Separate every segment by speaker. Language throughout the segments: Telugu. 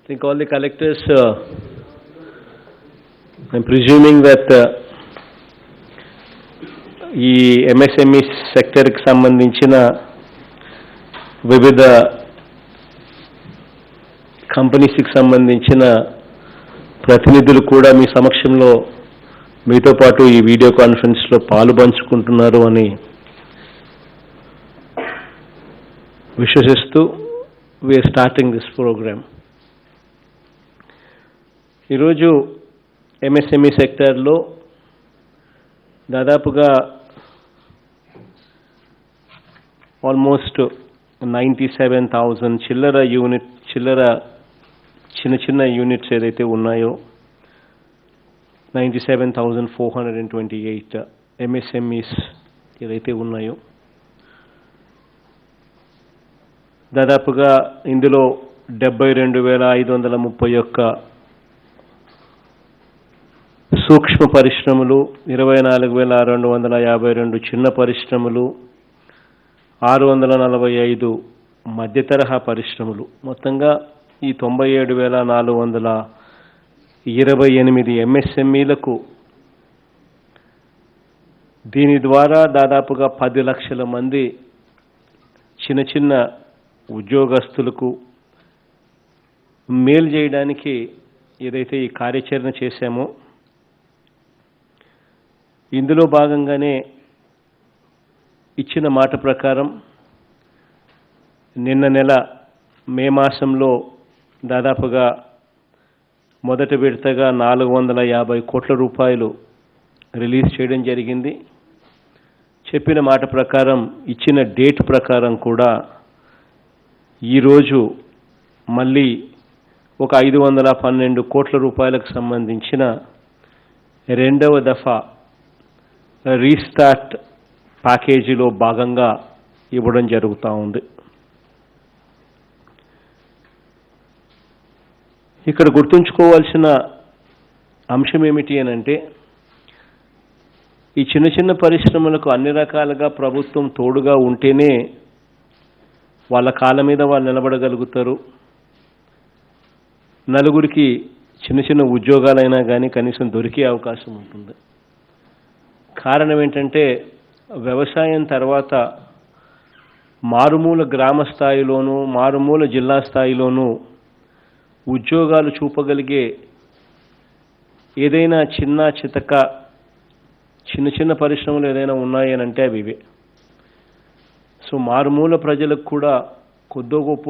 Speaker 1: I think all the collectors, I'm presuming that ఈ MSME సెక్టర్కి సంబంధించిన వివిధ కంపెనీస్కి సంబంధించిన ప్రతినిధులు కూడా మీ సమక్షంలో మీతో పాటు ఈ వీడియో కాన్ఫరెన్స్లో పాలుపంచుకుంటున్నారు అని విశ్వసిస్తూ వీఆర్ స్టార్టింగ్ దిస్ ప్రోగ్రామ్. ఈరోజు MSME సెక్టార్లో దాదాపుగా ఆల్మోస్ట్ 97,000 చిన్న యూనిట్స్ ఏదైతే ఉన్నాయో 97,428 MSMEs ఏదైతే ఉన్నాయో దాదాపుగా ఇందులో 72,531 సూక్ష్మ పరిశ్రమలు, 24,252 చిన్న పరిశ్రమలు, 645 మధ్యతరహా పరిశ్రమలు, మొత్తంగా ఈ 97,428 MSMEలకు దీని ద్వారా దాదాపుగా 10 లక్షల మంది చిన్న ఉద్యోగస్తులకు మేలు చేయడానికి ఏదైతే ఈ కార్యాచరణ చేశామో ఇందులో భాగంగానే ఇచ్చిన మాట ప్రకారం నిన్న నెల మే మాసంలో దాదాపుగా మొదటి విడతగా 450 కోట్ల రూపాయలు రిలీజ్ చేయడం జరిగింది. చెప్పిన మాట ప్రకారం ఇచ్చిన డేట్ ప్రకారం కూడా ఈరోజు మళ్ళీ ఒక 512 కోట్ల రూపాయలకు సంబంధించిన రెండవ దఫా రీస్టార్ట్ ప్యాకేజీలో భాగంగా ఇవ్వడం జరుగుతూ ఉంది. ఇక్కడ గుర్తుంచుకోవాల్సిన అంశం ఏమిటి అనంటే ఈ చిన్న పరిశ్రమలకు అన్ని రకాలుగా ప్రభుత్వం తోడుగా ఉంటేనే వాళ్ళ కాళ్ళ మీద వాళ్ళు నిలబడగలుగుతారు. నలుగురికి చిన్న ఉద్యోగాలైనా కానీ కనీసం దొరికే అవకాశం ఉంటుంది. కారణం ఏంటంటే వ్యవసాయం తర్వాత మారుమూల గ్రామ స్థాయిలోనూ మారుమూల జిల్లా స్థాయిలోనూ ఉద్యోగాలు చూపగలిగే ఏదైనా చిన్న పరిశ్రమలు ఏదైనా ఉన్నాయనంటే అవి ఇవే. సో మారుమూల ప్రజలకు కూడా కొద్దో గొప్ప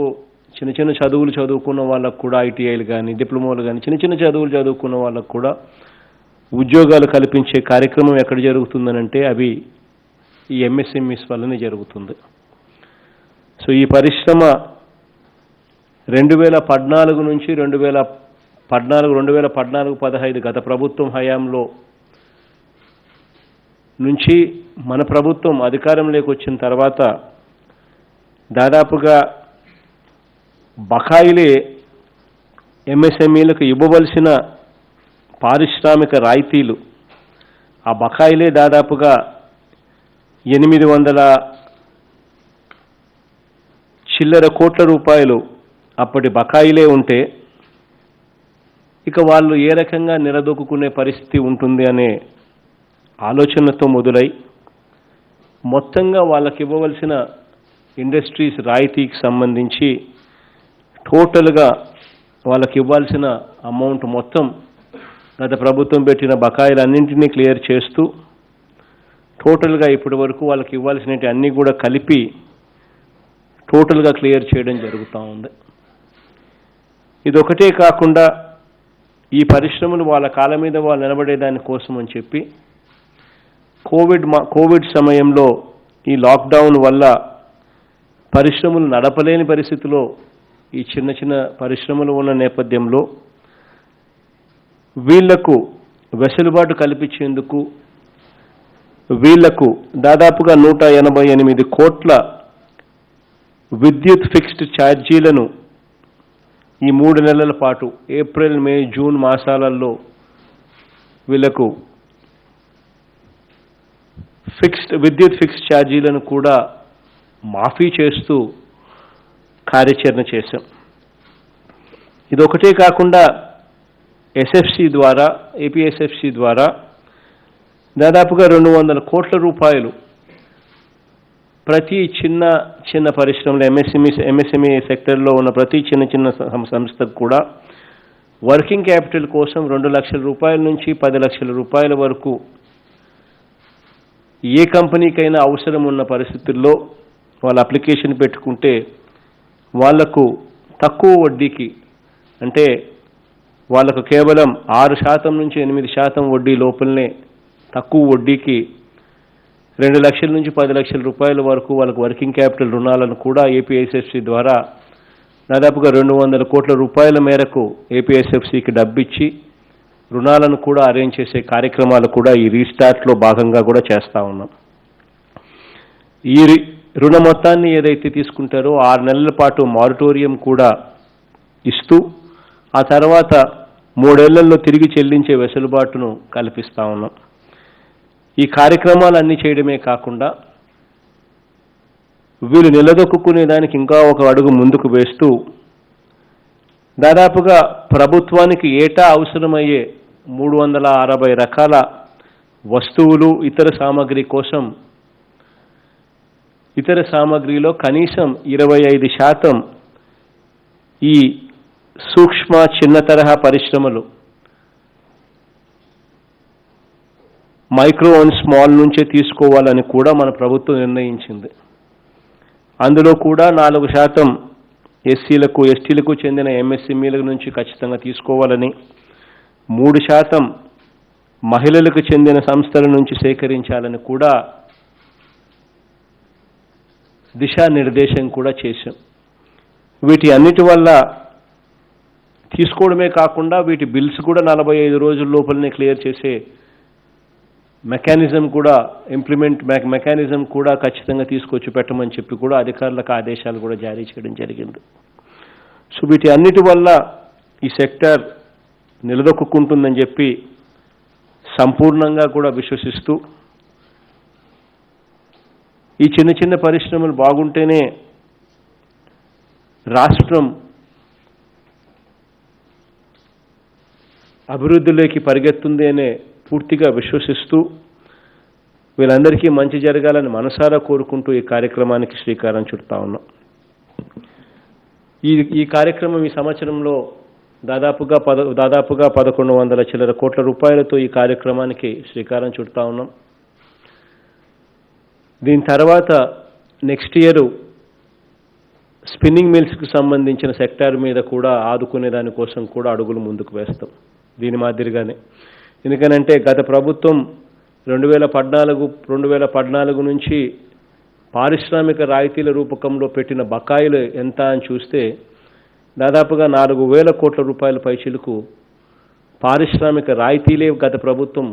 Speaker 1: చిన్న చదువులు చదువుకున్న వాళ్ళకు కూడా ఐటీఐలు కానీ డిప్లొమాలు కానీ చిన్న చదువులు చదువుకున్న వాళ్ళకు కూడా ఉద్యోగాలు కల్పించే కార్యక్రమం ఎక్కడ జరుగుతుందనంటే అవి ఈ MSMEs వల్లనే జరుగుతుంది. సో ఈ పరిశ్రమ 2014 నుంచి 2015 గత ప్రభుత్వం హయాంలో నుంచి మన ప్రభుత్వం అధికారంలోకి వచ్చిన తర్వాత దాదాపుగా బకాయిలే MSMEలకు ఇవ్వవలసిన పారిశ్రామిక రాయితీలు ఆ బకాయిలే దాదాపుగా 800 చిల్లర కోట్ల రూపాయలు అప్పటి బకాయిలే ఉంటే ఇక వాళ్ళు ఏ రకంగా నిలదొక్కునే పరిస్థితి ఉంటుంది అనే ఆలోచనతో మొదలై మొత్తంగా వాళ్ళకి ఇవ్వవలసిన ఇండస్ట్రీస్ రాయితీకి సంబంధించి టోటల్గా వాళ్ళకి ఇవ్వాల్సిన అమౌంట్ మొత్తం గత ప్రభుత్వం పెట్టిన బకాయిలన్నింటినీ క్లియర్ చేస్తూ టోటల్గా ఇప్పటి వరకు వాళ్ళకి ఇవ్వాల్సినవి అన్నీ కూడా కలిపి టోటల్గా క్లియర్ చేయడం జరుగుతూ ఉంది. ఇదొకటే కాకుండా ఈ పరిశ్రమలు వాళ్ళ కాళ్ళ మీద వాళ్ళు నిలబడేదాని కోసం అని చెప్పి కోవిడ్ సమయంలో ఈ లాక్డౌన్ వల్ల పరిశ్రమలు నడపలేని పరిస్థితిలో ఈ చిన్న పరిశ్రమలు ఉన్న నేపథ్యంలో వీళ్లకు వెసులుబాటు కల్పించేందుకు వీళ్లకు దాదాపుగా 188 కోట్ల విద్యుత్ ఫిక్స్డ్ ఛార్జీలను ఈ 3 నెలల పాటు ఏప్రిల్, మే, జూన్ మాసాలలో వీళ్లకు విద్యుత్ ఫిక్స్డ్ ఛార్జీలను కూడా మాఫీ చేస్తూ కార్యాచరణ చేశాం. ఇదొకటే కాకుండా ఎస్ఎఫ్సి ద్వారా ఏపీఎస్ఎఫ్సి ద్వారా దాదాపుగా 200 కోట్ల రూపాయలు ప్రతి చిన్న చిన్న పరిశ్రమలు ఎంఎస్ఎంఈ సెక్టర్లో ఉన్న ప్రతి చిన్న చిన్న సంస్థకు కూడా వర్కింగ్ క్యాపిటల్ కోసం 2 లక్షల రూపాయల నుంచి 10 లక్షల రూపాయల వరకు ఏ కంపెనీకైనా అవసరం ఉన్న పరిస్థితుల్లో వాళ్ళు అప్లికేషన్ పెట్టుకుంటే వాళ్లకు తక్కువ వడ్డీకి, అంటే వాళ్ళకు కేవలం 6% నుంచి 8% వడ్డీ లోపలనే తక్కువ వడ్డీకి 2 లక్షల నుంచి 10 లక్షల రూపాయల వరకు వాళ్ళకు వర్కింగ్ క్యాపిటల్ రుణాలను కూడా ఏపీఎస్ఎఫ్సి ద్వారా దాదాపుగా 200 కోట్ల రూపాయల మేరకు ఏపీఎస్ఎఫ్సికి డబ్బిచ్చి రుణాలను కూడా అరేంజ్ చేసే కార్యక్రమాలు కూడా ఈ రీస్టార్ట్లో భాగంగా కూడా చేస్తూ ఉన్నాం. ఈ రుణ మొత్తాన్ని ఏదైతే తీసుకుంటారో 6 నెలల పాటు మారిటోరియం కూడా ఇస్తూ ఆ తర్వాత 3 ఏళ్లలో తిరిగి చెల్లించే వెసులుబాటును కల్పిస్తూ ఉన్నాం. ఈ కార్యక్రమాలన్నీ చేయడమే కాకుండా వీళ్ళు నిలదొక్కునే దానికి ఇంకా ఒక అడుగు ముందుకు వేస్తూ దాదాపుగా ప్రభుత్వానికి ఏటా అవసరమయ్యే 360 రకాల వస్తువులు ఇతర సామగ్రిలో కనీసం 25% ఈ సూక్ష్మ చిన్న తరహా పరిశ్రమలు మైక్రో అండ్ స్మాల్ నుంచే తీసుకోవాలని కూడా మన ప్రభుత్వం నిర్ణయించింది. అందులో కూడా 4% ఎస్సీలకు ఎస్టీలకు చెందిన ఎంఎస్ఎంఈల నుంచి ఖచ్చితంగా తీసుకోవాలని, 3% మహిళలకు చెందిన సంస్థల నుంచి సేకరించాలని కూడా దిశానిర్దేశం కూడా చేశాం. వీటి అన్నిటి వల్ల తీసుకోవడమే కాకుండా వీటి బిల్స్ కూడా 45 రోజుల లోపలనే క్లియర్ చేసే మెకానిజం కూడా ఖచ్చితంగా తీసుకొచ్చి పెట్టమని చెప్పి కూడా అధికారులకు ఆదేశాలు కూడా జారీ చేయడం జరిగింది. సో వీటి అన్నిటి వల్ల ఈ సెక్టర్ నిలదొక్కుంటుందని చెప్పి సంపూర్ణంగా కూడా విశ్వసిస్తూ ఈ చిన్న చిన్న పరిశ్రమలు బాగుంటేనే రాష్ట్రం అభివృద్ధిలోకి పరిగెత్తుంది అనే పూర్తిగా విశ్వసిస్తూ వీళ్ళందరికీ మంచి జరగాలని మనసారా కోరుకుంటూ ఈ కార్యక్రమానికి శ్రీకారం చుడతా ఉన్నాం. ఈ కార్యక్రమం ఈ సంవత్సరంలో దాదాపుగా 1100 చిల్లర కోట్ల రూపాయలతో ఈ కార్యక్రమానికి శ్రీకారం చుడతా ఉన్నాం. దీని తర్వాత నెక్స్ట్ ఇయర్ స్పిన్నింగ్ మిల్స్కి సంబంధించిన సెక్టార్ మీద కూడా ఆదుకునే దానికోసం కూడా అడుగులు ముందుకు వేస్తాం దీని మాదిరిగానే. ఎందుకనంటే గత ప్రభుత్వం 2014 నుంచి పారిశ్రామిక రాయితీల రూపకంలో పెట్టిన బకాయిలు ఎంత అని చూస్తే దాదాపుగా 4,000 కోట్ల రూపాయల పైచిలకు పారిశ్రామిక రాయితీలే గత ప్రభుత్వం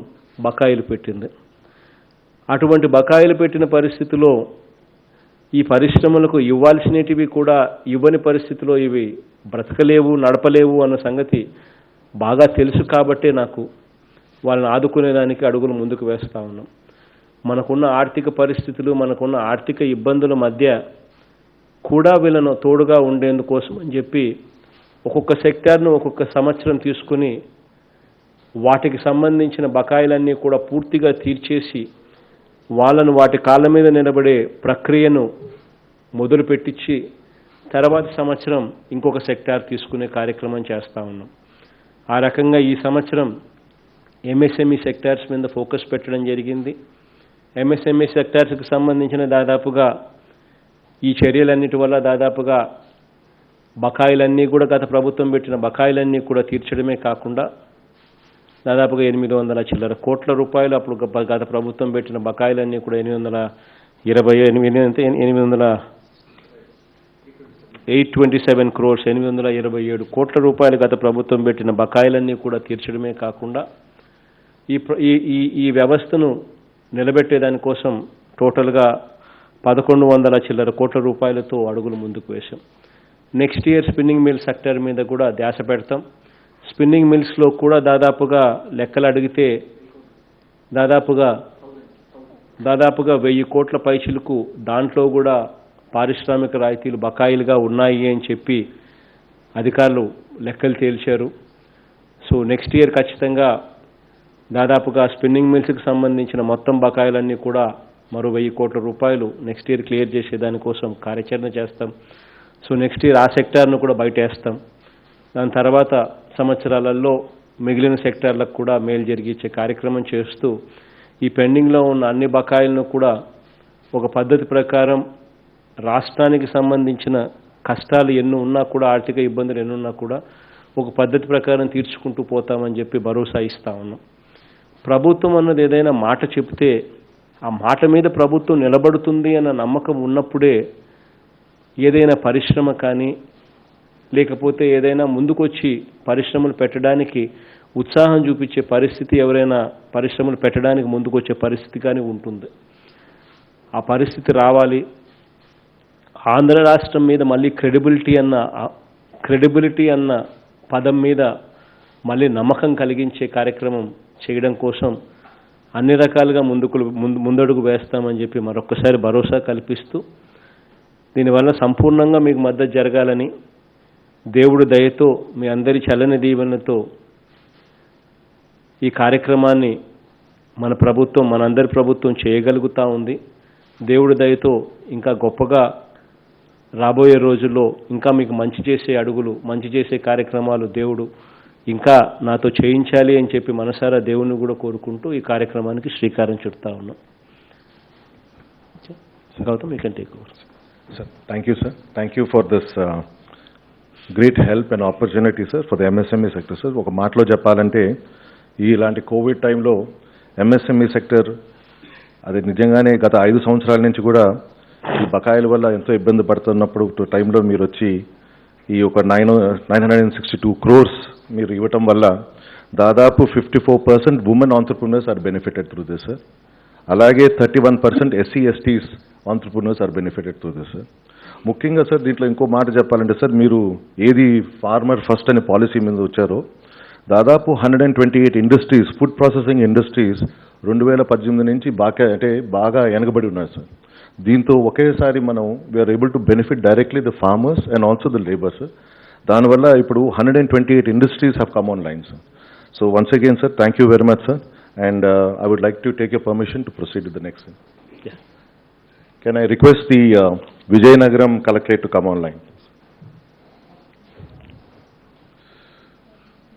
Speaker 1: బకాయిలు పెట్టింది. అటువంటి బకాయిలు పెట్టిన పరిస్థితిలో ఈ పరిశ్రమలకు ఇవ్వాల్సినటివి కూడా ఇవ్వని పరిస్థితిలో ఇవి బ్రతకలేవు, నడపలేవు అన్న సంగతి బాగా తెలుసు కాబట్టే నాకు వాళ్ళని ఆదుకునేదానికి అడుగులు ముందుకు వేస్తూ ఉన్నాం. మనకున్న ఆర్థిక పరిస్థితులు, మనకున్న ఆర్థిక ఇబ్బందుల మధ్య కూడా వీళ్ళను తోడుగా ఉండేందుకోసం అని చెప్పి ఒక్కొక్క సెక్టార్ను ఒక్కొక్క సంవత్సరం తీసుకుని వాటికి సంబంధించిన బకాయిలన్నీ కూడా పూర్తిగా తీర్చేసి వాళ్ళను వాటి కాళ్ళ మీద నిలబడే ప్రక్రియను మొదలుపెట్టించి తర్వాత సంవత్సరం ఇంకొక సెక్టార్ తీసుకునే కార్యక్రమం చేస్తూ ఉన్నాం. ఆ రకంగా ఈ సంవత్సరం ఎంఎస్ఎంఈ సెక్టార్స్ మీద ఫోకస్ పెట్టడం జరిగింది. ఎంఎస్ఎంఈ సెక్టార్స్కి సంబంధించిన దాదాపుగా ఈ చర్యలన్నిటి వల్ల దాదాపుగా బకాయిలన్నీ కూడా గత ప్రభుత్వం పెట్టిన బకాయిలన్నీ కూడా తీర్చడమే కాకుండా దాదాపుగా 800 చిల్లర కోట్ల రూపాయలు అప్పుడు గత ప్రభుత్వం పెట్టిన బకాయిలన్నీ కూడా 827 crores 827 కోట్ల రూపాయలు గత ప్రభుత్వం పెట్టిన బకాయిలన్నీ కూడా తీర్చడమే కాకుండా ఈ వ్యవస్థను నిలబెట్టేదానికోసం టోటల్గా 1100 చిల్లర కోట్ల రూపాయలతో అడుగులు ముందుకు వేశాం. Next year spinning mill sector మీద కూడా ధ్యాస పెడతాం. స్పిన్నింగ్ మిల్స్లో కూడా దాదాపుగా లెక్కలు అడిగితే దాదాపుగా 1000 కోట్ల పైచిలకు దాంట్లో కూడా పారిశ్రామిక రాయితీలు బకాయిలుగా ఉన్నాయి అని చెప్పి అధికారులు లెక్కలు తేల్చారు. సో నెక్స్ట్ ఇయర్ ఖచ్చితంగా దాదాపుగా స్పిన్నింగ్ మిల్స్కి సంబంధించిన మొత్తం బకాయిలన్నీ కూడా మరో 1000 కోట్ల రూపాయలు నెక్స్ట్ ఇయర్ క్లియర్ చేసే దానికోసం కార్యాచరణ చేస్తాం. సో నెక్స్ట్ ఇయర్ ఆ సెక్టార్ను కూడా బయటేస్తాం. దాని తర్వాత సంవత్సరాలలో మిగిలిన సెక్టార్లకు కూడా మేలు జరిగించే కార్యక్రమం చేస్తూ ఈ పెండింగ్లో ఉన్న అన్ని బకాయిలను కూడా ఒక పద్ధతి ప్రకారం రాష్ట్రానికి సంబంధించిన కష్టాలు ఎన్ని ఉన్నా కూడా, ఆర్థిక ఇబ్బందులు ఎన్ని ఉన్నా కూడా ఒక పద్ధతి ప్రకారం తీర్చుకుంటూ పోతామని చెప్పి భరోసా ఇస్తా ఉన్నాం. ప్రభుత్వం అన్నది ఏదైనా మాట చెప్తే ఆ మాట మీద ప్రభుత్వం నిలబడుతుంది అన్న నమ్మకం ఉన్నప్పుడే ఏదైనా పరిశ్రమ కానీ లేకపోతే ఏదైనా ముందుకొచ్చి పరిశ్రమలు పెట్టడానికి ఉత్సాహం చూపించే పరిస్థితి, ఎవరైనా పరిశ్రమలు పెట్టడానికి ముందుకొచ్చే పరిస్థితి కానీ ఉంటుంది. ఆ పరిస్థితి రావాలి. ఆంధ్ర రాష్ట్రం మీద మళ్ళీ క్రెడిబిలిటీ అన్న పదం మీద మళ్ళీ నమ్మకం కలిగించే కార్యక్రమం చేయడం కోసం అన్ని రకాలుగా ముందడుగు వేస్తామని చెప్పి మరొక్కసారి భరోసా కల్పిస్తూ, దీనివల్ల సంపూర్ణంగా మీకు మద్దతు జరగాలని దేవుడి దయతో మీ అందరి చల్లని దీవెనతో ఈ కార్యక్రమాన్ని మనందరి ప్రభుత్వం చేయగలుగుతూ ఉంది. దేవుడి దయతో ఇంకా గొప్పగా రాబోయే రోజుల్లో ఇంకా మీకు మంచి చేసే అడుగులు, మంచి చేసే కార్యక్రమాలు దేవుడు ఇంకా నాతో చేయించాలి అని చెప్పి మనసారా దేవుణ్ణి కూడా కోరుకుంటూ ఈ కార్యక్రమానికి శ్రీకారం చుడతా ఉన్నాం. Gautam, you can take over.
Speaker 2: Sir, thank you sir. Thank you for this great help and opportunity sir for the MSME sector sir. ఒక మాటలో చెప్పాలంటే ఇలాంటి కోవిడ్ టైంలో ఎంఎస్ఎంఈ సెక్టర్ అది నిజంగానే గత 5 సంవత్సరాల నుంచి కూడా ఈ బకాయిల వల్ల ఎంతో ఇబ్బంది పడుతున్నప్పుడు టైంలో మీరు వచ్చి ఈ ఒక 962 crores మీరు ఇవ్వటం వల్ల దాదాపు 54% women entrepreneurs are benefited through this sir. అలాగే 31% SC STs entrepreneurs are benefited through this sir. ముఖ్యంగా సార్ దీంట్లో ఇంకో మాట చెప్పాలంటే సార్, మీరు ఏది ఫార్మర్ ఫస్ట్ అనే పాలసీ మీద వచ్చారో దాదాపు 128 ఇండస్ట్రీస్, ఫుడ్ ప్రాసెసింగ్ ఇండస్ట్రీస్ 2018 నుంచి బాగా వెనకబడి ఉన్నారు సార్. దీంతో ఒకేసారి మనం we are able to benefit directly the farmers and also the labours. దానివల్ల ఇప్పుడు 128 industries have come on line sir. So once again sir, thank you very much sir. And I would like to take you permission to proceed with the next thing. Can I request the Vijayanagaram Collectorate to come online?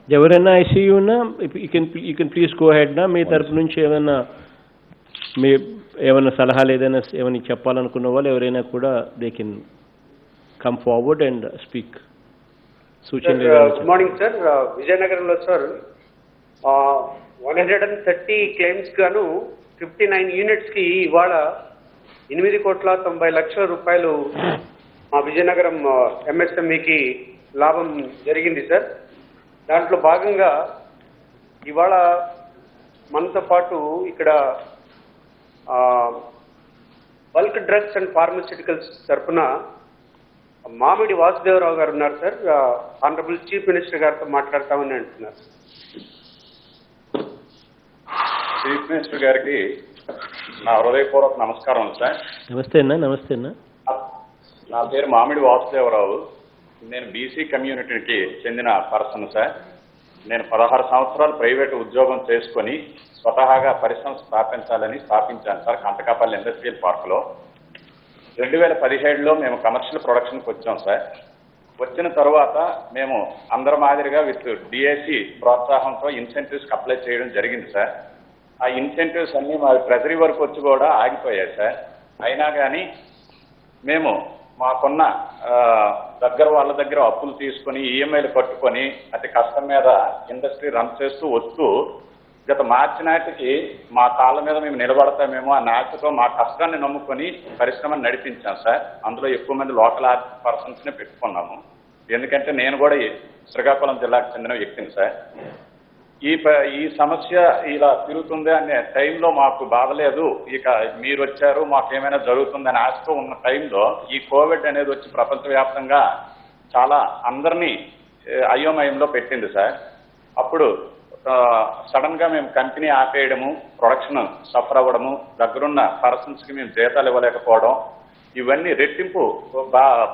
Speaker 1: ఎవరైనా ఐసీయూ ఉన్నా you can please go head నా. మీ తరపు నుంచి ఏమైనా సలహాలు ఏమైనా చెప్పాలనుకున్న వాళ్ళు ఎవరైనా కూడా they can come forward and speak.
Speaker 3: సూచనలు. Good morning sir. విజయనగరంలో సార్ 130 క్లెయిమ్స్ గాను 59 యూనిట్స్కి ఇవాళ 8,90,00,000 రూపాయలు మా విజయనగరం ఎంఎస్ఎంఈకి లాభం జరిగింది సార్. దాంట్లో భాగంగా ఇవాళ మనతో పాటు ఇక్కడ బల్క్ డ్రగ్స్ అండ్ ఫార్మస్యూటికల్స్ తరఫున మామిడి వాసుదేవరావు గారు ఉన్నారు సార్. ఆనరబుల్ చీఫ్ మినిస్టర్ గారితో మాట్లాడతామని అంటున్నారు.
Speaker 4: చీఫ్ మినిస్టర్ గారికి నా హృదయపూర్వక నమస్కారం సార్.
Speaker 1: నమస్తే అన్న. నమస్తే అన్న.
Speaker 4: నా పేరు మామిడి వాసుదేవరావు. నేను బీసీ కమ్యూనిటీకి చెందిన పర్సన్ సార్. నేను 16 సంవత్సరాలు ప్రైవేటు ఉద్యోగం చేసుకొని స్వతహాగా పరిశ్రమ స్థాపించాను సార్ కంటకాపల్లి ఇండస్ట్రియల్ పార్క్లో. 2017లో మేము కమర్షియల్ ప్రొడక్షన్కి వచ్చాం సార్. వచ్చిన తర్వాత మేము అందరి మాదిరిగా విత్ డిఏసి ప్రోత్సాహంతో ఇన్సెంటివ్స్కి అప్లై చేయడం జరిగింది సార్. ఆ ఇన్సెంటివ్స్ అన్నీ మా ట్రెజరీ వరకు వచ్చి కూడా ఆగిపోయాయి సార్. అయినా కానీ మేము మాకున్న వాళ్ళ దగ్గర అప్పులు తీసుకొని ఈఎంఐలు కట్టుకొని అతి కష్టం మీద ఇండస్ట్రీ రన్ చేస్తూ వస్తూ గత మార్చి నాటికి మా కాళ్ళ మీద మేము నిలబడతామేమో ఆ నాటితో మా కష్టాన్ని నమ్ముకొని పరిశ్రమను నడిపించాం సార్. అందులో ఎక్కువ మంది లోకల్ పర్సన్స్ని పెట్టుకున్నాము. ఎందుకంటే నేను కూడా శ్రీకాకుళం జిల్లాకు చెందిన వ్యక్తిని సార్. ఈ సమస్య ఇలా తిరుగుతుంది అనే టైంలో మాకు బాధలేదు. ఇక మీరు వచ్చారు మాకేమైనా జరుగుతుందని ఆశతో ఉన్న టైంలో ఈ కోవిడ్ అనేది వచ్చి ప్రపంచవ్యాప్తంగా చాలా అందరినీ అయోమయంలో పెట్టింది సార్. అప్పుడు సడన్ గా మేము కంపెనీ ఆపేయడము, ప్రొడక్షన్ సఫర్ అవ్వడము, దగ్గరున్న పర్సన్స్కి మేము జీతాలు ఇవ్వలేకపోవడం, ఇవన్నీ రెట్టింపు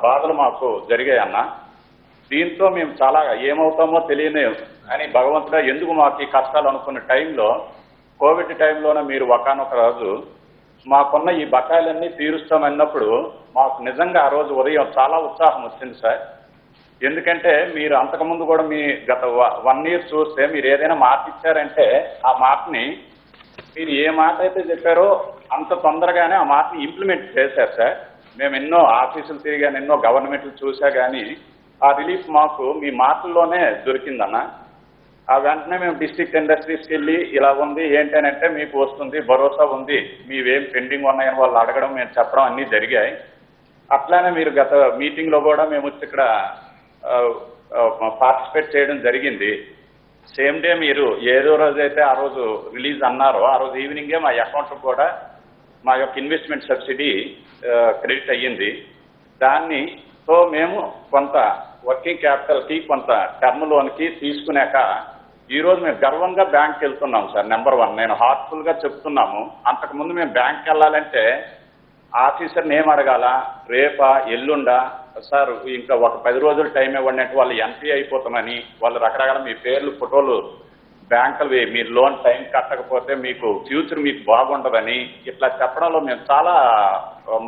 Speaker 4: బాధలు మాకు జరిగాయి అన్న. దీంతో మేము చాలా ఏమవుతామో తెలియని అని భగవంతుడా ఎందుకు మాకు ఈ కష్టాలు అనుకున్న టైంలో, కోవిడ్ టైంలోనే మీరు ఒకానొక రోజు మాకున్న ఈ బకాయిలన్నీ తీరుస్తామన్నప్పుడు మాకు నిజంగా ఆ రోజు ఉదయం చాలా ఉత్సాహం వచ్చింది సార్. ఎందుకంటే మీరు అంతకుముందు కూడా మీ గత 1 year చూస్తే మీరు ఏదైనా మాట ఇచ్చారంటే ఆ మాటని మీరు ఏ మాట అయితే చెప్పారో అంత తొందరగానే ఆ మాటని ఇంప్లిమెంట్ చేశారు సార్. మేము ఎన్నో ఆఫీసులు తిరిగాను, ఎన్నో గవర్నమెంట్లు చూసా కానీ ఆ రిలీఫ్ మాకు మీ మాటల్లోనే దొరికిందన్న. ఆ వెంటనే మేము డిస్ట్రిక్ట్ ఇండస్ట్రీస్కి వెళ్ళి ఇలా ఉంది ఏంటనంటే మీకు వస్తుంది, భరోసా ఉంది, మీవేం పెండింగ్ ఉన్నాయని వాళ్ళు అడగడం, మేము చెప్పడం అన్నీ జరిగాయి. అట్లానే మీరు గత మీటింగ్లో కూడా మేము వచ్చి ఇక్కడ పార్టిసిపేట్ చేయడం జరిగింది. సేమ్ డే మీరు ఏదో రోజైతే ఆ రోజు రిలీజ్ అన్నారో ఆ రోజు ఈవినింగే మా అకౌంట్ కూడా మా యొక్క ఇన్వెస్ట్మెంట్ సబ్సిడీ క్రెడిట్ అయ్యింది. దానితో మేము కొంత వర్కింగ్ క్యాపిటల్కి కొంత టర్మ్ లోన్కి తీసుకున్నాక ఈరోజు మేము గర్వంగా బ్యాంక్కి వెళ్తున్నాం సార్. నెంబర్ 1 నేను హార్ట్ఫుల్గా చెప్తున్నాము. అంతకుముందు మేము బ్యాంక్కి వెళ్ళాలంటే ఆఫీసర్ని ఏం అడగాల, రేపా ఎల్లుండా సార్ ఇంకా ఒక 10 రోజులు టైం ఇవ్వండి అంటే వాళ్ళు ఎంపీ అయిపోతామని, వాళ్ళు రకరకాల మీ పేర్లు ఫోటోలు బ్యాంకులు మీరు లోన్ టైం కట్టకపోతే మీకు ఫ్యూచర్ మీకు బాగుండదని ఇట్లా చెప్పడంలో మేము చాలా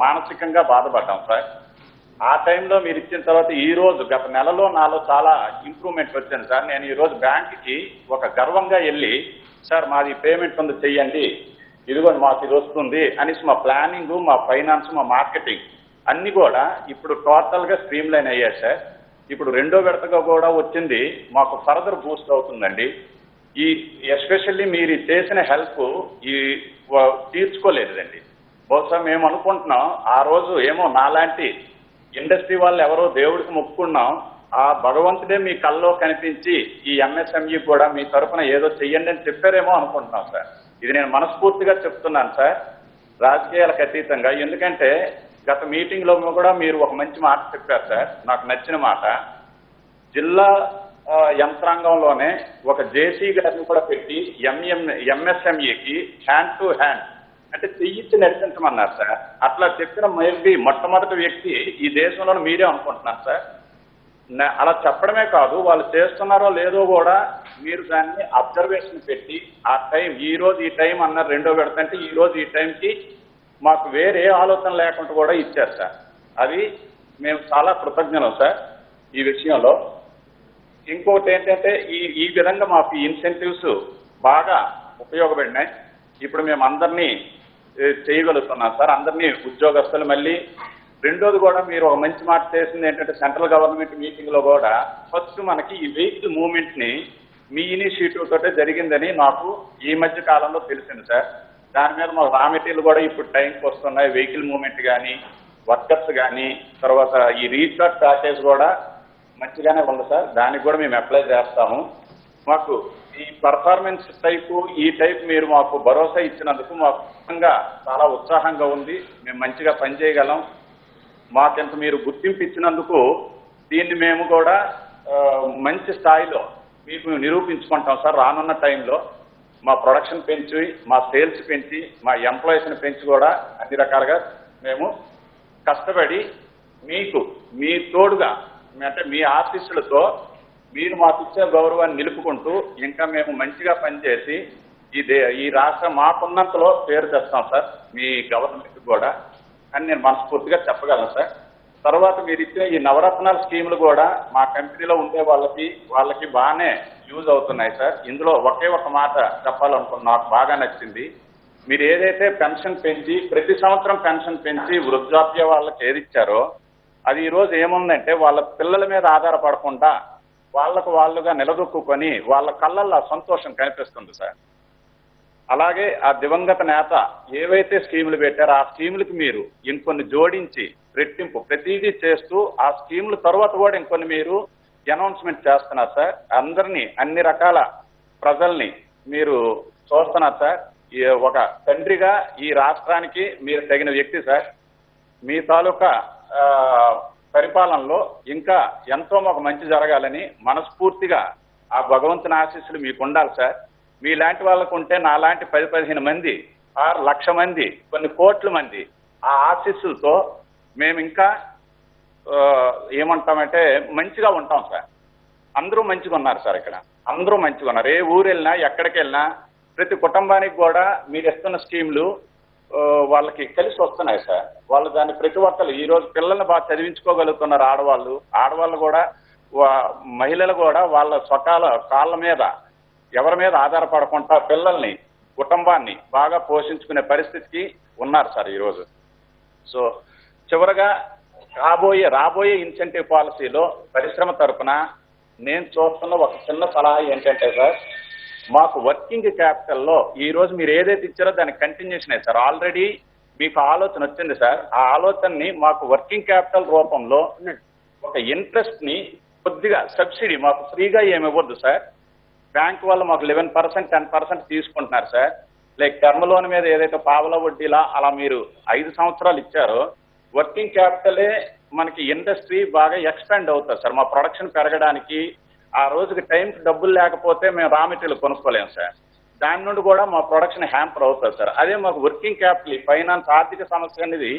Speaker 4: మానసికంగా బాధపడ్డాం సార్. ఆ టైంలో మీరు ఇచ్చిన తర్వాత ఈ రోజు గత నెలలో నాలో చాలా ఇంప్రూవ్మెంట్ వచ్చింది సార్. నేను ఈరోజు బ్యాంకుకి ఒక గర్వంగా వెళ్ళి సార్ మాది పేమెంట్ ఉంది చెయ్యండి, ఇదిగోండి మాకు ఇది వస్తుంది అనేసి మా ప్లానింగ్, మా ఫైనాన్స్, మా మార్కెటింగ్ అన్నీ కూడా ఇప్పుడు టోటల్గా స్ట్రీమ్ లైన్ అయ్యాయి సార్. ఇప్పుడు 2వ విడతగా కూడా వచ్చింది మాకు ఫర్దర్ బూస్ట్ అవుతుందండి. ఈ ఎస్పెషల్లీ మీరు చేసిన హెల్ప్ ఈ తీర్చుకోలేదండి. బహుశా మేము అనుకుంటున్నాం ఆ రోజు ఏమో నాలాంటి ఇండస్ట్రీ వాళ్ళు ఎవరో దేవుడికి మొక్కుకున్నాం, ఆ భగవంతుడే మీ కల్లో కనిపించి ఈ ఎంఎస్ఎంఈ కూడా మీ తరఫున ఏదో చెయ్యండి అని చెప్పారేమో అనుకుంటున్నాం సార్. ఇది నేను మనస్ఫూర్తిగా చెప్తున్నాను సార్, రాజకీయాలకు అతీతంగా. ఎందుకంటే గత మీటింగ్లో కూడా మీరు ఒక మంచి మాట చెప్పారు సార్, నాకు నచ్చిన మాట. జిల్లా యంత్రాంగంలోనే ఒక జేసీ గారిని కూడా పెట్టి ఎంఎస్ఎంఈకి హ్యాండ్ టు హ్యాండ్ అంటే చెయ్యిచ్చి నడిపించమన్నారు సార్. అట్లా చెప్పిన మేబీ మొట్టమొదటి వ్యక్తి ఈ దేశంలో మీరే అనుకుంటున్నారు సార్. అలా చెప్పడమే కాదు, వాళ్ళు చేస్తున్నారో లేదో కూడా మీరు దాన్ని అబ్జర్వేషన్ పెట్టి ఆ టైం ఈ రోజు ఈ టైం అన్నారు 2వ విడత అంటే ఈ రోజు ఈ టైంకి మాకు వేరే ఆలోచన లేకుండా కూడా ఇచ్చారు సార్. అది మేము చాలా కృతజ్ఞులం సార్ ఈ విషయంలో. ఇంకోటి ఏంటంటే ఈ విధంగా మాకు ఇన్సెంటివ్స్ బాగా ఉపయోగపడినాయి. ఇప్పుడు మేము అందరినీ చేయగలుగుతున్నాం సార్, అందరినీ ఉద్యోగస్తులు. మళ్ళీ 2వది కూడా మీరు ఒక మంచి మాట చేసింది ఏంటంటే సెంట్రల్ గవర్నమెంట్ మీటింగ్లో కూడా ఫస్ట్ మనకి ఈ వెహికల్ మూవ్మెంట్ని మీ ఇనిషియేటివ్ తోటే జరిగిందని నాకు ఈ మధ్య కాలంలో తెలిసింది సార్. దాని మీద మాకు రా మెటీరియల్ కూడా ఇప్పుడు టైంకి వస్తున్నాయి. వెహికల్ మూవ్మెంట్ కానీ, వర్కర్స్ కానీ, తర్వాత ఈ రీచార్జ్ ప్యాకేజ్ కూడా మంచిగానే ఉంది సార్. దానికి కూడా మేము అప్లై చేస్తాము. మాకు ఈ పర్ఫార్మెన్స్ టైపు ఈ టైప్ మీరు మాకు భరోసా ఇచ్చినందుకు మాకు చాలా ఉత్సాహంగా ఉంది. మేము మంచిగా పనిచేయగలం. మాకింత మీరు గుర్తింపు ఇచ్చినందుకు దీన్ని మేము కూడా మంచి స్థాయిలో మీకు నిరూపించుకుంటాం సార్. రానున్న టైంలో మా ప్రొడక్షన్ పెంచి, మా సేల్స్ పెంచి, మా ఎంప్లాయీస్ని పెంచి కూడా అన్ని రకాలుగా మేము కష్టపడి మీకు మీ తోడుగా అంటే మీ ఆఫీసులతో మీరు మాకు ఇచ్చే గౌరవాన్ని నిలుపుకుంటూ ఇంకా మేము మంచిగా పనిచేసి ఈ రాష్ట్రం మాకున్నంతలో పేరు తెస్తాం సార్ మీ గవర్నమెంట్ కూడా అని నేను మనస్ఫూర్తిగా చెప్పగలను సార్. తర్వాత మీరు ఇచ్చిన ఈ నవరత్నాల స్కీములు కూడా మా కంపెనీలో ఉండే వాళ్ళకి బాగానే యూజ్ అవుతున్నాయి సార్. ఇందులో ఒకే ఒక మాట చెప్పాలనుకున్నా, నాకు బాగా నచ్చింది. మీరు ఏదైతే పెన్షన్ పెంచి ప్రతి సంవత్సరం పెన్షన్ పెంచి వృద్ధాప్య వాళ్ళకి ఏది ఇచ్చారో అది ఈరోజు ఏముందంటే వాళ్ళ పిల్లల మీద ఆధారపడకుండా వాళ్ళకు వాళ్ళుగా నిలదొక్కుని వాళ్ళ కళ్ళల్లో సంతోషం కనిపిస్తుంది సార్. అలాగే ఆ దివంగత నేత ఏవైతే స్కీములు పెట్టారో ఆ స్కీములకి మీరు ఇంకొన్ని జోడించి రెట్టింపు ప్రతిదీ చేస్తూ ఆ స్కీముల తర్వాత కూడా ఇంకొన్ని మీరు అనౌన్స్మెంట్ చేస్తున్నారు సార్. అందరినీ అన్ని రకాల ప్రజల్ని మీరు చూస్తున్నారు సార్. ఒక తండ్రిగా ఈ రాష్ట్రానికి మీరు తగిన వ్యక్తి సార్. మీ తాలూకా పరిపాలనలో ఇంకా ఎంతో మాకు మంచి జరగాలని మనస్ఫూర్తిగా ఆ భగవంతుని ఆశీస్సులు మీకు ఉండాలిసార్. మీలాంటి వాళ్ళకు ఉంటే నాలాంటి 10-15 మంది 1,00,000 మంది కొన్ని కోట్ల మంది ఆ ఆశీస్సులతో మేము ఇంకా ఏమంటామంటే మంచిగా ఉంటాం సార్. అందరూ మంచిగా ఉన్నారు సార్. ఇక్కడ అందరూ మంచిగా ఉన్నారు. ఏ ఊరు వెళ్ళినా ఎక్కడికి వెళ్ళినా ప్రతి కుటుంబానికి కూడా మీరు ఇస్తున్న స్కీములు వాళ్ళకి కలిసి వస్తున్నాయి సార్. వాళ్ళు దాన్ని ప్రతి ఒక్కరు ఈ రోజు పిల్లల్ని బాగా చదివించుకోగలుగుతున్నారు. ఆడవాళ్ళు కూడా మహిళలు కూడా వాళ్ళ కాళ్ళ మీద ఎవరి మీద ఆధారపడకుండా పిల్లల్ని కుటుంబాన్ని బాగా పోషించుకునే పరిస్థితికి ఉన్నారు సార్ ఈరోజు. సో చివరగా రాబోయే ఇన్సెంటివ్ పాలసీలో పరిశ్రమ తరఫున నేను చూస్తున్న ఒక చిన్న సలహా ఏంటంటే సార్, మాకు వర్కింగ్ క్యాపిటల్లో ఈ రోజు మీరు ఏదైతే ఇచ్చారో దానికి కంటిన్యూషన్ సార్. ఆల్రెడీ మీకు ఆలోచన వచ్చింది సార్. ఆ ఆలోచనని మాకు వర్కింగ్ క్యాపిటల్ రూపంలో ఒక ఇంట్రెస్ట్ ని కొద్దిగా సబ్సిడీ మాకు ఫ్రీగా ఏమి ఇవ్వద్దు సార్. బ్యాంక్ వాళ్ళు మాకు 11%, 10% తీసుకుంటున్నారు సార్. లైక్ టర్మ్ లోన్ మీద ఏదైతే పావల వడ్డీలా అలా మీరు 5 సంవత్సరాలు ఇచ్చారో వర్కింగ్ క్యాపిటలే మనకి ఇండస్ట్రీ బాగా ఎక్స్పాండ్ అవుతుంది సార్. మా ప్రొడక్షన్ పెరగడానికి ఆ రోజుకి టైంకి డబ్బులు లేకపోతే మేము రా మెటీరియల్ కొనుక్కోలేము సార్. దాని నుండి కూడా మా ప్రొడక్షన్ హ్యాంపర్ అవుతుంది సార్. అదే మాకు వర్కింగ్ క్యాపిటల్ ఫైనాన్స్ ఆర్థిక సమస్య అనేది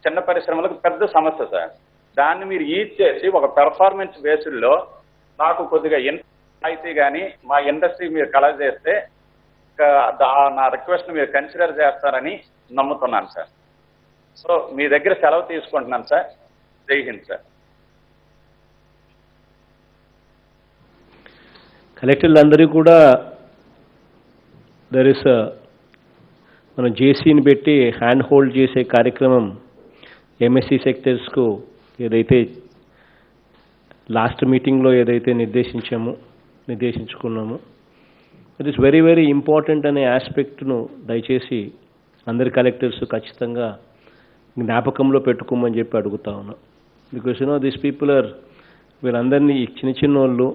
Speaker 4: చిన్న పరిశ్రమలకు పెద్ద సమస్య సార్. దాన్ని మీరు ఈజ్ చేసి ఒక పెర్ఫార్మెన్స్ బేస్డ్లో నాకు కొద్దిగా అయితే కానీ మా ఇండస్ట్రీ మీరు కలెక్ట్ చేస్తే నా రిక్వెస్ట్ మీరు కన్సిడర్ చేస్తారని నమ్ముతున్నాను సార్. సో మీ దగ్గర సెలవు తీసుకుంటున్నాను సార్. జై హింద్ సార్.
Speaker 1: కలెక్టర్లందరూ కూడా మనం జేసీని పెట్టి హ్యాండ్ హోల్డ్ చేసే కార్యక్రమం ఎంఎస్సి సెక్టర్స్కు ఏదైతే లాస్ట్ మీటింగ్లో ఏదైతే నిర్దేశించుకున్నామో it is very very important అనే ఆస్పెక్ట్ను దయచేసి అందరి కలెక్టర్స్ ఖచ్చితంగా జ్ఞాపకంలో పెట్టుకోమని చెప్పి అడుగుతా ఉన్నా. బికాస్ దిస్ పీపుల్ వీళ్ళందరినీ చిన్న వాళ్ళు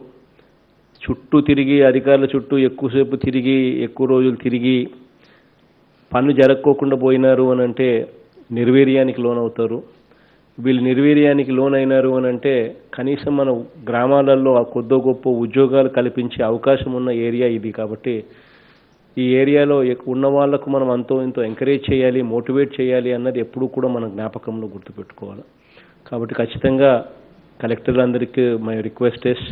Speaker 1: చుట్టూ తిరిగి అధికారుల చుట్టూ ఎక్కువసేపు తిరిగి ఎక్కువ రోజులు తిరిగి పనులు జరగకోకుండా పోయినారు అని అంటే నిర్వీర్యానికి లోనవుతారు. వీళ్ళు నిర్వీర్యానికి లోనైనారు అని అంటే కనీసం మన గ్రామాలలో కొద్దో గొప్ప ఉద్యోగాలు కల్పించే అవకాశం ఉన్న ఏరియా ఇది. కాబట్టి ఈ ఏరియాలో ఉన్న వాళ్లకు మనం అంతో ఇంతో ఎంకరేజ్ చేయాలి, మోటివేట్ చేయాలి అన్నది ఎప్పుడూ కూడా మన జ్ఞాపకంలో గుర్తుపెట్టుకోవాలి. కాబట్టి ఖచ్చితంగా కలెక్టర్లందరికీ my request is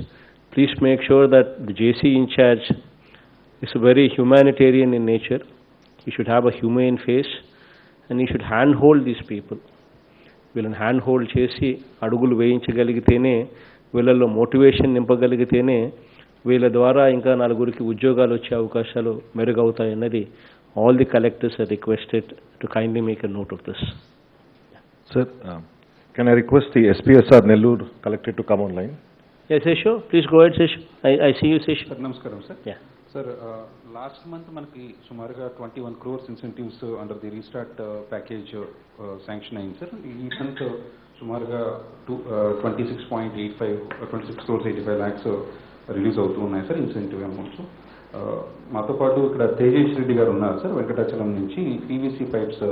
Speaker 1: please make sure that the JC in charge is very humanitarian in nature. He should have a humane face and he should handhold these people. వీళ్ళని హ్యాండ్ హోల్డ్ చేసి అడుగులు వేయించగలిగితేనే, వీళ్ళల్లో మోటివేషన్ నింపగలిగితేనే వీళ్ళ ద్వారా ఇంకా నలుగురికి ఉద్యోగాలు వచ్చే అవకాశాలు మెరుగవుతాయన్నది all the collectors are requested to kindly make a note of this.
Speaker 2: Sir, can I request the SPSR Nellore collector to come online?
Speaker 1: Yes, Sesho, please go ahead, Sesho. I see you, Sesho.
Speaker 5: Sir, namaskaram, sir.
Speaker 1: Yeah.
Speaker 5: Sir, last month manaki sumaruga 21 crores incentives under the restart package sanction ayindi, sir. Ee month sumaruga 26 crores 85 lakhs release అవుతూ ఉన్నాయి సార్ ఇన్సెంటివ్ అమౌంట్స్. మాతో పాటు ఇక్కడ తేజేష్ రెడ్డి గారు ఉన్నారు సార్, వెంకటాచలం నుంచి పీవీసీ పైప్స్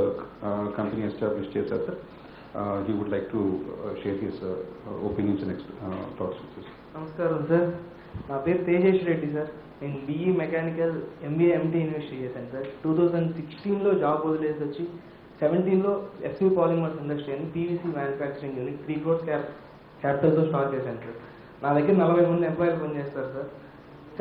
Speaker 5: కంపెనీ ఎస్టాబ్లిష్ చేశారు sir. he would like to share his opinions and thoughts with us.
Speaker 6: నమస్కారం సార్, నా పేరు తేజేష్ రెడ్డి సార్. నేను BE mechanical MBA MT university చేశాను సార్. 2016లో జాబ్ వదిలేసి వచ్చి 17లో ఎస్వి పాలిమర్స్ ఇండస్ట్రీ అని పీవీసీ మ్యానుఫ్యాక్చరింగ్ యూనిట్ 3 crores క్యాపిటల్తో స్టార్ట్ చేశాను సార్. నా దగ్గర 40 మంది ఎంప్లాయీలు పనిచేస్తారు సార్.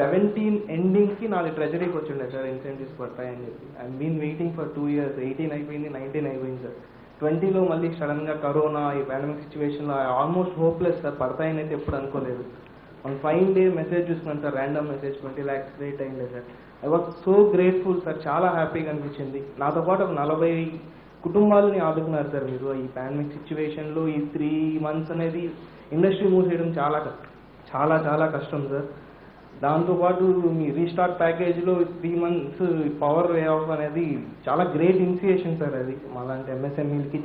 Speaker 6: 17 ఎండింగ్కి నాది ట్రెజరీకి వచ్చిండే సార్ ఇన్సెంటివ్స్ పడతాయని చెప్పి. I been waiting for 2 years. 18 అయిపోయింది, 19 అయిపోయింది సార్. 20లో మళ్ళీ సడన్గా కరోనా ఈ పాండమిక్ సిచ్యువేషన్లో ఆల్మోస్ట్ హోప్లెస్ సార్. పడతాయని అయితే ఎప్పుడు అనుకోలేదు. వన్ ఫైన్ డే మెసేజ్ చూసుకున్నాను sir, random message 20 lakhs create అయింది sir. I was so grateful sir, చాలా హ్యాపీగా అనిపించింది. నాతో పాటు ఒక 40 కుటుంబాలని ఆదుకున్నారు సార్ మీరు. ఈ పాండమిక్ సిచ్యువేషన్లో ఈ 3 months అనేది ఇండస్ట్రీ మూవ్ చేయడం చాలా చాలా చాలా కష్టం సార్. దాంతోపాటు మీ రీస్టార్ట్ ప్యాకేజ్లో 3 months పవర్ వే ఆఫ్ అనేది చాలా గ్రేట్ ఇనిషియేషన్ సార్. అది మాలాంటి ఎంఎస్ఎంఈలకి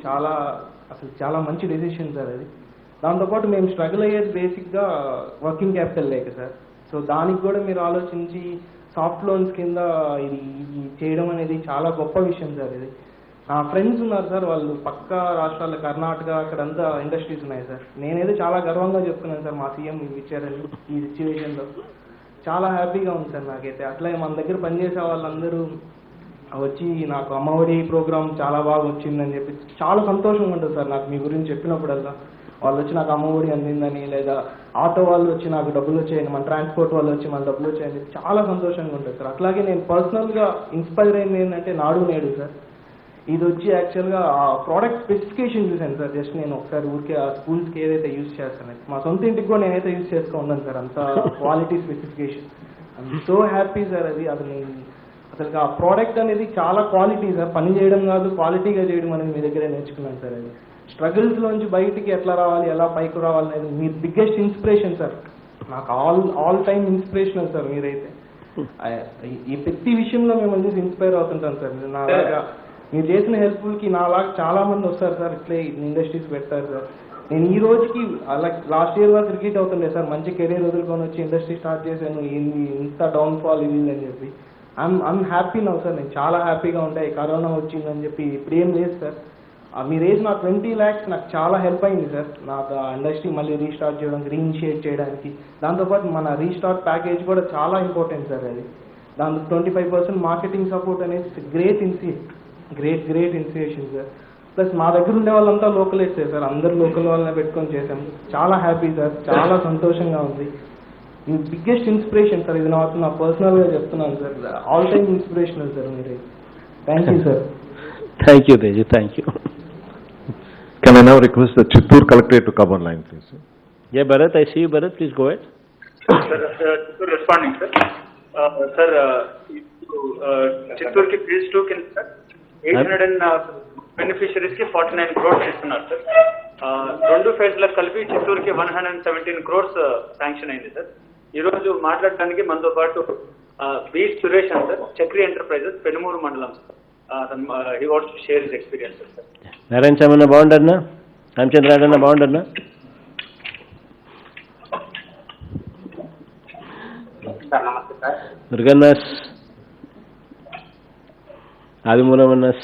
Speaker 6: చాలా మంచి డెసిషన్ సార్ అది. దాంతోపాటు మేము స్ట్రగుల్ అయ్యేది బేసిక్గా వర్కింగ్ క్యాపిటల్ లేక సార్. సో దానికి కూడా మీరు ఆలోచించి సాఫ్ట్ లోన్స్ కింద ఇది చేయడం అనేది చాలా గొప్ప విషయం సార్. ఇది నా ఫ్రెండ్స్ ఉన్నారు సార్, వాళ్ళు పక్క రాష్ట్రాల్లో కర్ణాటక అక్కడంతా ఇండస్ట్రీస్ ఉన్నాయి సార్. నేనేదో చాలా గర్వంగా చెప్తున్నాను సార్, మా సీఎం ఇచ్చారని. ఈ సిచ్యువేషన్లో చాలా హ్యాపీగా ఉంది సార్ నాకైతే. అట్లాగే మన దగ్గర పనిచేసే వాళ్ళందరూ వచ్చి నాకు అమ్మఒడి ప్రోగ్రామ్ చాలా బాగా వచ్చిందని చెప్పి చాలా సంతోషంగా ఉంటుంది సార్ నాకు మీ గురించి చెప్పినప్పుడల్లా. వాళ్ళు వచ్చి నాకు అమ్మఒడి అందిందని, లేదా ఆటో వాళ్ళు వచ్చి నాకు డబ్బులు వచ్చాయని, మన ట్రాన్స్పోర్ట్ వాళ్ళు వచ్చి మన డబ్బులు వచ్చాయని చాలా సంతోషంగా ఉంటుంది సార్. అట్లాగే నేను పర్సనల్గా ఇన్స్పైర్ అయింది ఏంటంటే నాడు నేడు సార్. ఇది వచ్చి యాక్చువల్గా ఆ ప్రోడక్ట్ స్పెసిఫికేషన్ చూశాను సార్. జస్ట్ నేను ఒకసారి ఊరికే ఆ స్కూల్స్కి ఏదైతే యూజ్ చేస్తాను, మా సొంత ఇంటికి కూడా నేనైతే యూజ్ చేసుకో ఉన్నాను సార్. అంత quality specification, I'm so happy sir. అది అసలు ఆ ప్రోడక్ట్ అనేది చాలా క్వాలిటీ సార్. పని చేయడం కాదు, క్వాలిటీగా చేయడం అనేది మీ దగ్గరే నేర్చుకున్నాను సార్. అది స్ట్రగుల్స్లోంచి బయటికి ఎట్లా రావాలి, ఎలా పైకి రావాలి అనేది మీ బిగ్గెస్ట్ ఇన్స్పిరేషన్ సార్. నాకు ఆల్ టైమ్ ఇన్స్పిరేషనల్ సార్ మీరైతే. ఈ ప్రతి విషయంలో మిమ్మల్ని చూసి ఇన్స్పైర్ అవుతుంటాను సార్. నాలాగా మీరు చేసిన హెల్ప్ఫుల్కి నాలాగా చాలా మంది వస్తారు సార్, ఇట్లే ఇండస్ట్రీస్ పెడతారు సార్. నేను ఈ రోజుకి అలా లాస్ట్ ఇయర్ వరకు రిపీట్ అవుతుండే సార్, మంచి కెరీర్ వదులుకొని వచ్చి ఇండస్ట్రీ స్టార్ట్ చేశాను, ఇంత డౌన్ఫాల్ ఇది అని చెప్పి. I'm happy now sir. నేను చాలా హ్యాపీగా ఉంటాయి. కరోనా వచ్చిందని చెప్పి ఇప్పుడు ఏం లేదు సార్. మీరు వేసిన 20 lakhs నాకు చాలా హెల్ప్ అయింది సార్. నాకు ఆ ఇండస్ట్రీ మళ్ళీ రీస్టార్ట్ చేయడానికి, రీఇనిషియేట్ చేయడానికి. దాంతోపాటు మన రీస్టార్ట్ ప్యాకేజ్ కూడా చాలా ఇంపార్టెంట్ సార్. అది దాంతో 25% మార్కెటింగ్ సపోర్ట్ అనేది గ్రేట్ ఇన్స్పిరేషన్ సార్. ప్లస్ మా దగ్గర ఉండే వాళ్ళంతా లోకలే సార్. అందరు లోకల్ వాళ్ళనే పెట్టుకొని చేశాము. చాలా హ్యాపీ సార్, చాలా సంతోషంగా ఉంది. మీ బిగ్గెస్ట్ ఇన్స్పిరేషన్ సార్. ఇది నా పర్సనల్గా చెప్తున్నాను సార్. ఆల్ టైమ్ ఇన్స్పిరేషనల్ సార్ మీరు. Thank you sir.
Speaker 1: Thank you Teju, thank you.
Speaker 2: Can I now request the Chittoor Collectorate to come online, please?
Speaker 1: Yeah, Bharat, I see you. Bharat, please go ahead.
Speaker 7: Chittoor responding, sir. Sir, Chittoor ki phase 2 కింద సార్ 800 బెనిఫిషరీస్ కి 49 crores ఇస్తున్నారు సార్. 2 ఫేజ్లకు కలిపి చిత్తూరుకి 117 crores శాంక్షన్ అయింది సార్. ఈ రోజు మాట్లాడటానికి మనతో పాటు బి సురేష్ అని సార్, చక్రి ఎంటర్ప్రైజెస్, పెనుమూరు మండలం sir. He wants to share his experiences, sir.
Speaker 1: Narayana Swamy బాగుండన్నా, రామచంద్రాడన్నా బాగుండన్నా?
Speaker 3: సార్ నమస్తే సార్.
Speaker 1: దుర్గన్నాస్, ఆదిమూలమన్నాస్,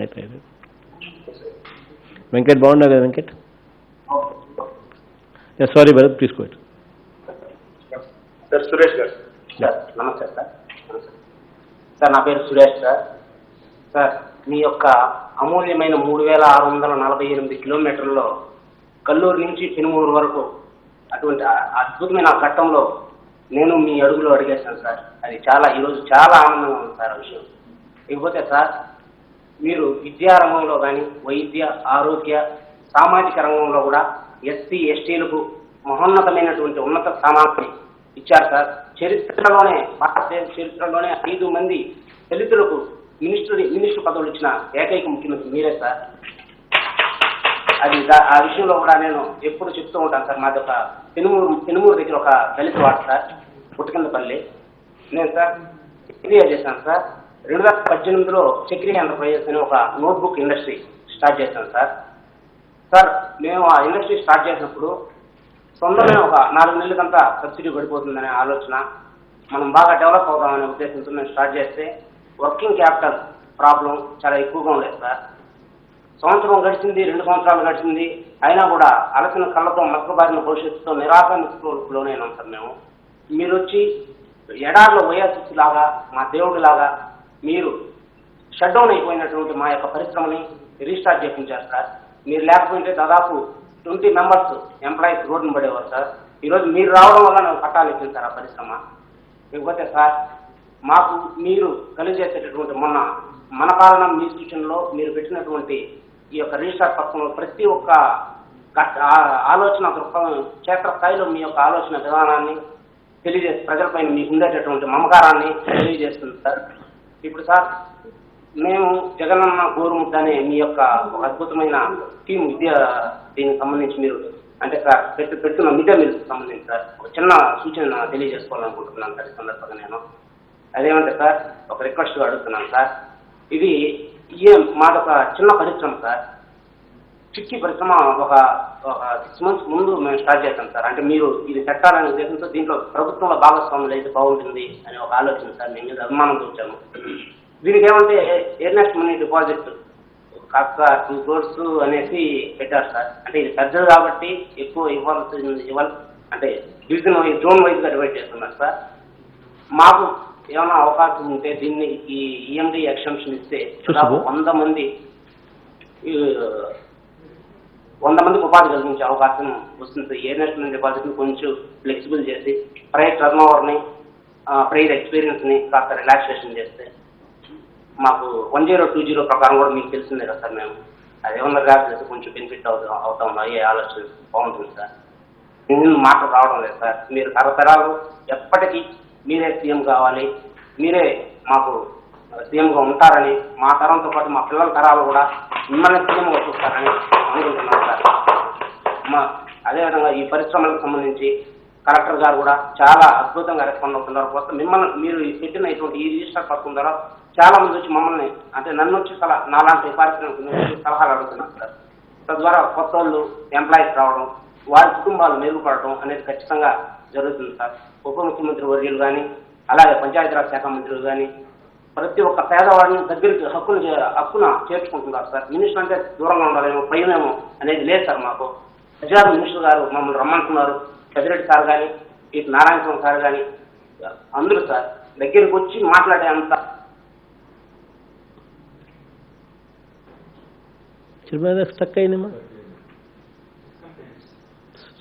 Speaker 1: అయితే వెంకట్ బాగుండా కదా? వెంకట్, సారీ భరత్, తీసుకోండి
Speaker 7: సార్. సురేష్ గారు
Speaker 3: సార్ నమస్తే సార్. సార్ నా పేరు సురేష్ సార్. సార్ మీ యొక్క అమూల్యమైన 3648 కిలోమీటర్లలో కల్లూరు నుంచి పెనుమూరు వరకు అటువంటి అద్భుతమైన ఘట్టంలో నేను మీ అడుగులో అడిగేస్తాను సార్. అది ఈరోజు చాలా ఆనందంగా ఉంది సార్ ఆ విషయం. ఇకపోతే సార్, మీరు విద్యారంగంలో కానీ, వైద్య, ఆరోగ్య, సామాజిక రంగంలో కూడా ఎస్సీ ఎస్టీలకు మహోన్నతమైనటువంటి ఉన్నత స్థానాన్ని ఇచ్చారు సార్. భారతదేశ చరిత్రలోనే 5 మంది దళితులకు మినిస్టర్ పదవులు ఇచ్చిన ఏకైక ముఖ్యమంత్రి మీరే సార్. ఆ విషయంలో కూడా నేను ఎప్పుడు చెప్తూ ఉంటాను సార్. మాది ఒక పెనుమూరు దగ్గర ఒక దళిత వార్డు సార్, పుట్టకిందపల్లి. నేను సార్ ఎంబీఏ చేశాను సార్. 2018లో చక్రి ఎంటర్ప్రైజెస్ అని ఒక నోట్బుక్ ఇండస్ట్రీ స్టార్ట్ చేశాను సార్. సార్ మేము ఆ ఇండస్ట్రీ స్టార్ట్ చేసినప్పుడు సొంతమైన ఒక 4 నెలలకంతా సబ్సిడీ పడిపోతుందనే ఆలోచన, మనం బాగా డెవలప్ అవుతామనే ఉద్దేశంతో మేము స్టార్ట్ చేస్తే వర్కింగ్ క్యాపిటల్ ప్రాబ్లం చాలా ఎక్కువగా ఉండేది సార్. సంవత్సరం గడిచింది, 2 సంవత్సరాలు గడిచింది, అయినా కూడా అలసిన కళ్ళతో మసకబారిన భవిష్యత్తుతో నిరాశ నిస్పృహలోనైనాం సార్ మేము. మీరు వచ్చి ఎడార్లో ఓయాసిస్ లాగా, మా దేవుడి లాగా మీరు షట్ డౌన్ అయిపోయినటువంటి మా యొక్క పరిశ్రమని రీస్టార్ట్ చేయించారు సార్. మీరు లేకపోతే దాదాపు 20 మెంబర్స్ ఎంప్లాయీస్ రోడ్డును పడేవారు సార్. ఈరోజు మీరు రావడం వల్ల నేను పట్టాలు ఇచ్చింది సార్ ఆ పరిశ్రమ. లేకపోతే సార్ మాకు మీరు కలిగజేసేటటువంటి మన పాలన మీ సూచనలో మీరు పెట్టినటువంటి ఈ యొక్క రీస్టార్ట్ పథకంలో ప్రతి ఒక్క ఆలోచన క్షేత్రస్థాయిలో మీ యొక్క ఆలోచన విధానాన్ని తెలియజేసి ప్రజలపైన మీకు ఉండేటటువంటి మమకారాన్ని తెలియజేస్తుంది సార్. ఇప్పుడు సార్ మేము జగనన్న గోరుముద్ద అనే మీ యొక్క ఒక అద్భుతమైన టీం దీనికి సంబంధించి మీరు అంటే సార్ పెడుతున్న మిడ్ డే మీల్కి సంబంధించి సార్ ఒక చిన్న సూచన తెలియజేసుకోవాలనుకుంటున్నాను సార్. ఈ సందర్భంగా నేను అదేమంటే సార్ ఒక రిక్వెస్ట్ అడుగుతున్నాను సార్. ఇది మాదొక చిన్న పరిశ్రమ సార్. చిక్కి పరిశ్రమ ఒక 6 months ముందు మేము స్టార్ట్ చేస్తాం సార్. అంటే మీరు ఇది పెట్టాలనే ఉద్దేశంతో దీంట్లో ప్రభుత్వంలో భాగస్వాములు అయితే బాగుంటుంది అనే ఒక ఆలోచన సార్. మేము మీద అభిమానంతో వచ్చాము. దీనికి ఏమంటే ఎర్నెస్ట్ మనీ డిపాజిట్ కాస్త 2 crores అనేసి పెట్టారు సార్. అంటే ఇది పెద్దది కాబట్టి ఎక్కువ ఇవ్వాలి అంటే డివిజన్ వైజ్, జోన్ వైజ్గా డివైడ్ చేస్తున్నారు సార్. మాకు ఏమైనా అవకాశం ఉంటే దీన్ని ఈ ఈఎండి ఎక్సెంప్షన్ ఇస్తే 100 మంది 100 మందికి ఉపాధి కల్పించే అవకాశం వస్తుంది. ఏ నేషనల్ డిపాజిట్ని కొంచెం ఫ్లెక్సిబుల్ చేసి ప్రైవేట్ టర్న్ ఓవర్ని ప్రైవేట్ ఎక్స్పీరియన్స్ని కాస్త రిలాక్సేషన్ చేస్తే మాకు 1020 ప్రకారం కూడా మీకు తెలిసిందే కదా సార్. మేము అదేమన్నా రాకపోతే కొంచెం బెనిఫిట్ అవుతా ఉన్నాయి. ఏ ఆలోచన బాగుంటుంది సార్. నేను మాటలు రావడం లేదు సార్. మీరు తరతరాలు ఎప్పటికీ మీరే సీఎం కావాలి, మీరే మాకు సీఎంగా ఉంటారని, మా తరంతో పాటు మా పిల్లల తరాలు కూడా మిమ్మల్ని సీఎంగా చూస్తారని అనుకుంటున్నాను సార్. అదేవిధంగా ఈ పరిశ్రమలకు సంబంధించి కలెక్టర్ గారు కూడా చాలా అద్భుతంగా రెస్పాండ్ అవుతున్నారు. కొత్త మిమ్మల్ని మీరు పెట్టిన ఇటువంటి ఈ రిజిస్టర్ పథకం ద్వారా చాలా మంది వచ్చి మమ్మల్ని అంటే నన్ను వచ్చి నాలాంటి పారిశ్రామిక సలహాలు అడుగుతున్నారు సార్. తద్వారా కొత్త వాళ్ళు ఎంప్లాయీస్ రావడం, వారి కుటుంబాలు మెరుగుపడటం అనేది ఖచ్చితంగా జరుగుతుంది సార్. ఉప ముఖ్యమంత్రి వర్యులు కానీ అలాగే పంచాయతీరాజ్ శాఖ మంత్రులు కానీ ప్రతి ఒక్క పేదవాడిని దగ్గరికి హక్కున చేర్చుకుంటున్నారు సార్. మినిస్టర్ అంటే దూరంగా ఉండాలేమో భయమేమో అనేది లేదు సార్. మాకు ప్రజారు మినిస్టర్ గారు మమ్మల్ని రమ్మంటున్నారు. పెద్దిరెడ్డి సార్ కానీ ఇటు నారాయణ స్వామి సార్ కానీ అందరూ సార్ దగ్గరికి వచ్చి మాట్లాడే అంత
Speaker 1: స్టక్ అయిందమ్మా,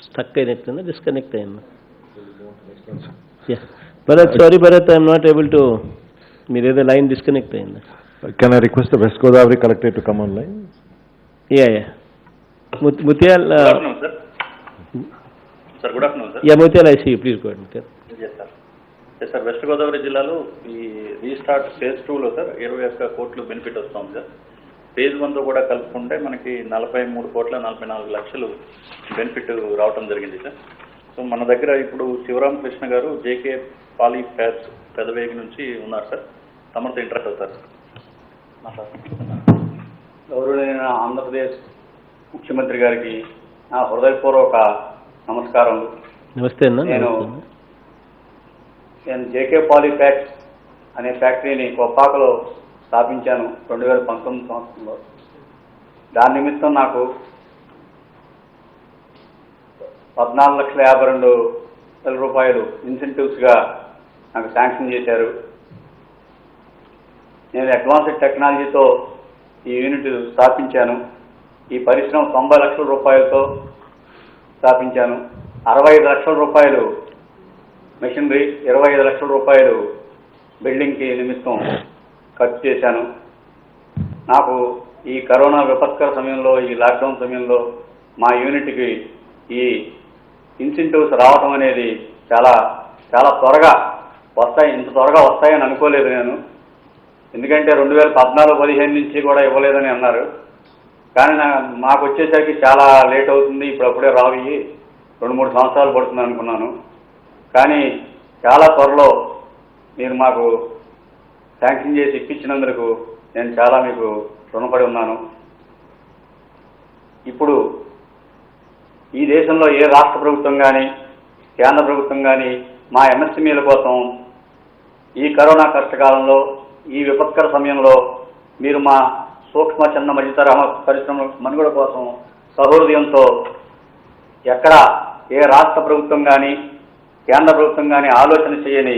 Speaker 1: స్టక్ అయినట్టుందా, డిస్కనెక్ట్ అయిందా? Bharat, sorry Bharat, I'm not able to, మీరేదో లైన్ డిస్కనెక్ట్ అయిందా?
Speaker 2: Can I request the west Godavari collectorate to come on line?
Speaker 1: Yeah Mutyal
Speaker 8: sir, good afternoon sir.
Speaker 1: Yeah Mutyal, I see you, please go ahead.
Speaker 8: Sir, west Godavari జిల్లాలో ఈ రీస్టార్ట్ ఫేజ్ 2లో సార్ 21 కోట్లు బెనిఫిట్ వస్తుంది సార్. ఫేజ్ 1తో కూడా కలుపుకుంటే మనకి 43,44 లక్షలు బెనిఫిట్ రావటం జరిగింది సార్. సో మన దగ్గర ఇప్పుడు శివరామకృష్ణ గారు జేకే పాలీ ఫ్యాట్స్ పెదవేగి నుంచి ఉన్నారు సార్. తమతో ఇంట్రెస్ట్ అవుతారు.
Speaker 9: గౌరవనీయ ఆంధ్రప్రదేశ్ ముఖ్యమంత్రి గారికి నా హృదయపూర్వక నమస్కారం.
Speaker 1: నమస్తే అన్న.
Speaker 9: నేను జేకే పాలీ ఫ్యాక్ట్స్ అనే ఫ్యాక్టరీని కొప్పాకలో స్థాపించాను 2019 సంవత్సరంలో. దాని నిమిత్తం నాకు 14,52,000 రూపాయలు ఇన్సెంటివ్స్గా నాకు శాంక్షన్ చేశారు. నేను అడ్వాన్స్డ్ టెక్నాలజీతో ఈ యూనిట్ స్థాపించాను. ఈ పరిశ్రమ 90 లక్షల రూపాయలతో స్థాపించాను. 65 లక్షల రూపాయలు మెషినరీ, 25 లక్షల రూపాయలు బిల్డింగ్కి నిమిత్తం ఖర్చు చేశాను. నాకు ఈ కరోనా విపత్కర సమయంలో, ఈ లాక్డౌన్ సమయంలో మా యూనిట్కి ఈ ఇన్సెంటివ్స్ రావటం అనేది చాలా చాలా త్వరగా వస్తాయి. ఇంత త్వరగా వస్తాయని అనుకోలేదు నేను. ఎందుకంటే 2014-15 నుంచి కూడా ఇవ్వలేదని అన్నారు. కానీ మాకు వచ్చేసరికి చాలా లేట్ అవుతుంది, ఇప్పుడప్పుడే రావు, 2-3 సంవత్సరాలు పడుతుంది అనుకున్నాను. కానీ చాలా త్వరలో మీరు మాకు శాంక్షన్ చేసి ఇప్పించినందుకు నేను చాలా మీకు రుణపడి ఉన్నాను. ఇప్పుడు ఈ దేశంలో ఏ రాష్ట్ర ప్రభుత్వం కానీ కేంద్ర ప్రభుత్వం కానీ మా ఎంఎస్ఎంఈల కోసం ఈ కరోనా కష్టకాలంలో, ఈ విపత్కర సమయంలో మీరు మా సూక్ష్మ చిన్న మధ్యతర పరిశ్రమల మనుగడ కోసం సహృదయంతో ఎక్కడ ఏ రాష్ట్ర ప్రభుత్వం కానీ కేంద్ర ప్రభుత్వం కానీ ఆలోచన చేయని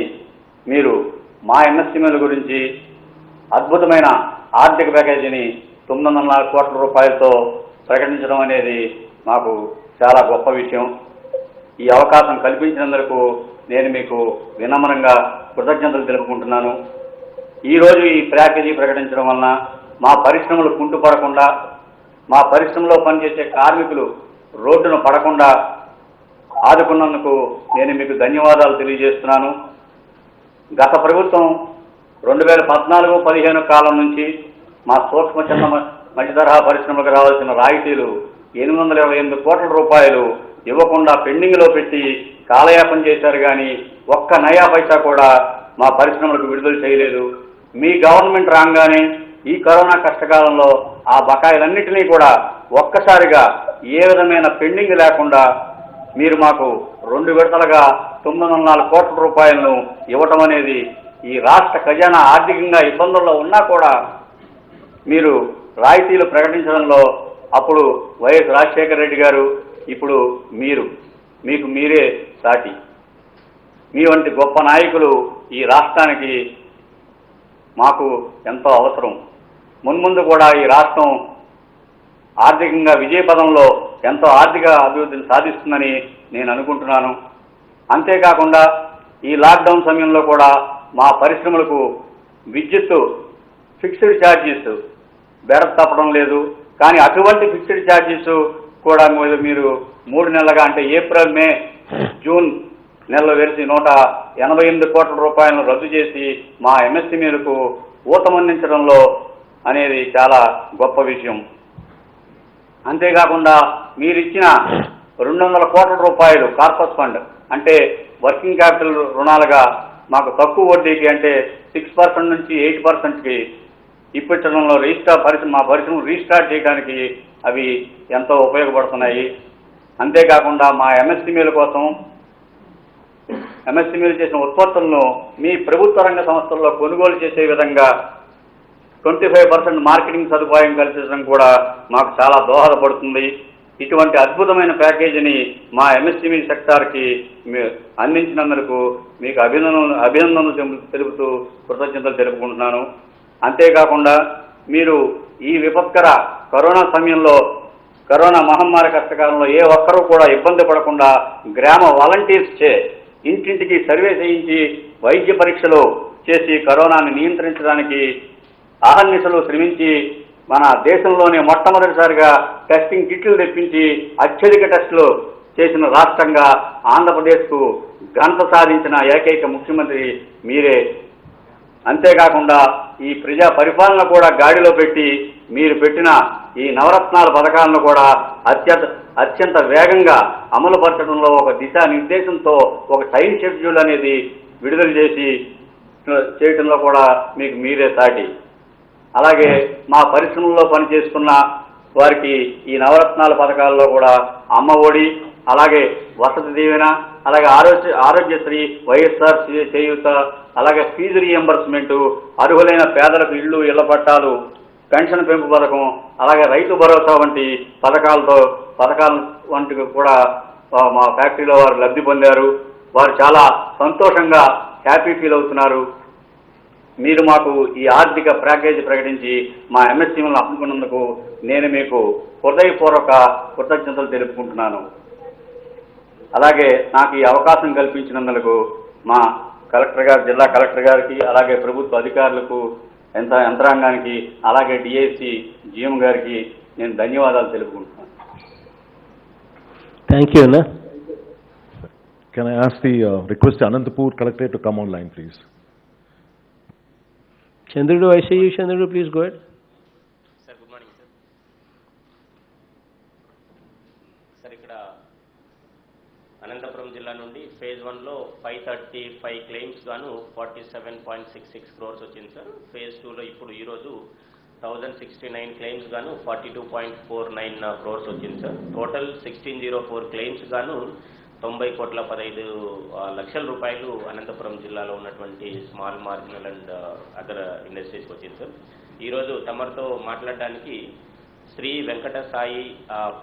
Speaker 9: మీరు మా ఎంఎస్ఎంఈల గురించి అద్భుతమైన ఆర్థిక ప్యాకేజీని 904 కోట్ల రూపాయలతో ప్రకటించడం అనేది మాకు చాలా గొప్ప విషయం. ఈ అవకాశం కల్పించినందుకు నేను మీకు వినమ్రంగా కృతజ్ఞతలు తెలుపుకుంటున్నాను. ఈరోజు ఈ ప్యాకేజీ ప్రకటించడం వలన మా పరిశ్రమలు కుంటుపడకుండా, మా పరిశ్రమలో పనిచేసే కార్మికులు రోడ్డున పడకుండా ఆదుకున్నందుకు నేను మీకు ధన్యవాదాలు తెలియజేస్తున్నాను. గత ప్రభుత్వం 2014-15 కాలం నుంచి మా సూక్ష్మ చిన్న మధ్య తరహా పరిశ్రమలకు రావాల్సిన రాయితీలు 828 కోట్ల రూపాయలు ఇవ్వకుండా పెండింగ్లో పెట్టి కాలయాపన చేశారు. కానీ ఒక్క నయా పైసా కూడా మా పరిశ్రమలకు విడుదల చేయలేదు. మీ గవర్నమెంట్ రాగానే ఈ కరోనా కష్టకాలంలో ఆ బకాయిలన్నింటినీ కూడా ఒక్కసారిగా ఏ విధమైన పెండింగ్ లేకుండా మీరు మాకు 2 విడతలుగా 904 కోట్ల రూపాయలను ఇవ్వటం అనేది ఈ రాష్ట్ర ఖజానా ఆర్థికంగా ఇబ్బందుల్లో ఉన్నా కూడా మీరు రాయితీలు ప్రకటించడంలో అప్పుడు వైఎస్ రాజశేఖర రెడ్డి గారు, ఇప్పుడు మీకు మీరే సాటి. మీ వంటి గొప్ప నాయకులు ఈ రాష్ట్రానికి మాకు ఎంతో అవసరం. మున్ముందు కూడా ఈ రాష్ట్రం ఆర్థికంగా విజయపదంలో ఎంతో ఆర్థిక అభివృద్ధిని సాధిస్తుందని నేను అనుకుంటున్నాను. అంతేకాకుండా ఈ లాక్డౌన్ సమయంలో కూడా మా పరిశ్రమలకు విద్యుత్తు ఫిక్స్డ్ ఛార్జెస్ బెడత తప్పడం లేదు. కానీ అటువంటి ఫిక్స్డ్ ఛార్జెస్ కూడా మీరు 3 నెలలుగా అంటే ఏప్రిల్, మే, జూన్ నెలలో వెలిసి 188 కోట్ల రూపాయలను రద్దు చేసి మా ఎంఎస్ఎంఈలకు ఊతమందించడంలో అనేది చాలా గొప్ప విషయం. అంతేకాకుండా మీరిచ్చిన 200 కోట్ల రూపాయలు కార్పస్ ఫండ్ అంటే వర్కింగ్ క్యాపిటల్ రుణాలుగా మాకు తక్కువ వడ్డీకి అంటే 6% నుంచి 8%కి ఇప్పించడంలో మా పరిశ్రమ రీస్టార్ట్ చేయడానికి అవి ఎంతో ఉపయోగపడుతున్నాయి. అంతేకాకుండా మా ఎంఎస్ఎంఈల కోసం ఎంఎస్ఎంఈలు చేసిన ఉత్పత్తులను మీ ప్రభుత్వ రంగ సంస్థల్లో కొనుగోలు చేసే విధంగా 25% మార్కెటింగ్ సదుపాయం కల్పించడం కూడా మాకు చాలా దోహదపడుతుంది. ఇటువంటి అద్భుతమైన ప్యాకేజీని మా ఎంఎస్ఎంఈ సెక్టార్కి అందించినందుకు మీకు అభినందనలు తెలుపుతూ కృతజ్ఞతలు తెలుపుకుంటున్నాను. అంతేకాకుండా మీరు ఈ విపత్కర కరోనా సమయంలో, కరోనా మహమ్మారి కష్టకాలంలో ఏ ఒక్కరూ కూడా ఇబ్బంది పడకుండా గ్రామ వాలంటీర్స్ చే ఇంటింటికి సర్వే చేయించి వైద్య పరీక్షలు చేసి కరోనాను నియంత్రించడానికి అహర్నిశలు శ్రమించి మన దేశంలోనే మొట్టమొదటిసారిగా టెస్టింగ్ కిట్లు తెప్పించి అత్యధిక టెస్టులు చేసిన రాష్ట్రంగా ఆంధ్రప్రదేశ్కు ఘనత సాధించిన ఏకైక ముఖ్యమంత్రి మీరే. అంతేకాకుండా ఈ ప్రజా పరిపాలన కూడా గాడిలో పెట్టి మీరు పెట్టిన ఈ నవరత్నాల పథకాలను కూడా అత్యంత వేగంగా అమలు పరచడంలో ఒక దిశానిర్దేశంతో ఒక టైం షెడ్యూల్ అనేది విడుదల చేయడంలో కూడా మీకు మీరే సాటి. అలాగే మా పరిశ్రమల్లో పనిచేస్తున్న వారికి ఈ నవరత్నాల పథకాల్లో కూడా అమ్మ ఒడి, అలాగే వసతి దీవెన, అలాగే ఆరోగ్యశ్రీ, వైఎస్ఆర్ చేయూత, అలాగే ఫీజు రీఎంబర్స్మెంట్, అర్హులైన పేదలకు ఇళ్ల పట్టాలు, పెన్షన్ పెంపు పథకం, అలాగే రైతు భరోసా వంటి పథకాల వంటివి కూడా మా ఫ్యాక్టరీలో వారు లబ్ధి పొందారు. వారు చాలా సంతోషంగా హ్యాపీ ఫీల్ అవుతున్నారు. మీరు మాకు ఈ ఆర్థిక ప్యాకేజీ ప్రకటించి మా ఎంఎస్ఎంఈలను అమ్ముకున్నందుకు నేను మీకు హృదయపూర్వక కృతజ్ఞతలు తెలుపుకుంటున్నాను. అలాగే నాకు ఈ అవకాశం కల్పించినందుకు మా కలెక్టర్ గారు, జిల్లా కలెక్టర్ గారికి, అలాగే ప్రభుత్వ అధికారులకు, యంత్రాంగానికి, అలాగే డిఐసి జిఎం గారికి నేను ధన్యవాదాలు తెలుపుకుంటున్నాను.
Speaker 1: థ్యాంక్ యూ అన్న.
Speaker 2: Can I ask the request Anantapur Collectorate to come online, please?
Speaker 1: చంద్రుడు, I see you, చంద్రుడు, please go ahead.
Speaker 10: Sir, good morning sir. Sir, ఇక్కడ అనంతపురం జిల్లా నుండి ఫేజ్ 1లో 535 క్లెయిమ్స్ గాను 47.66 crores వచ్చింది సార్. ఫేజ్ 2లో ఇప్పుడు ఈరోజు 1069 క్లెయిమ్స్ గాను 42.49 crores వచ్చింది సార్. టోటల్ 1604 క్లెయిమ్స్ గాను 90,15 రూపాయలు అనంతపురం జిల్లాలో ఉన్నటువంటి స్మాల్, మార్జినల్ అండ్ అదర్ ఇండస్ట్రీస్కి వచ్చింది సార్. ఈరోజు తమరితో మాట్లాడడానికి శ్రీ వెంకట సాయి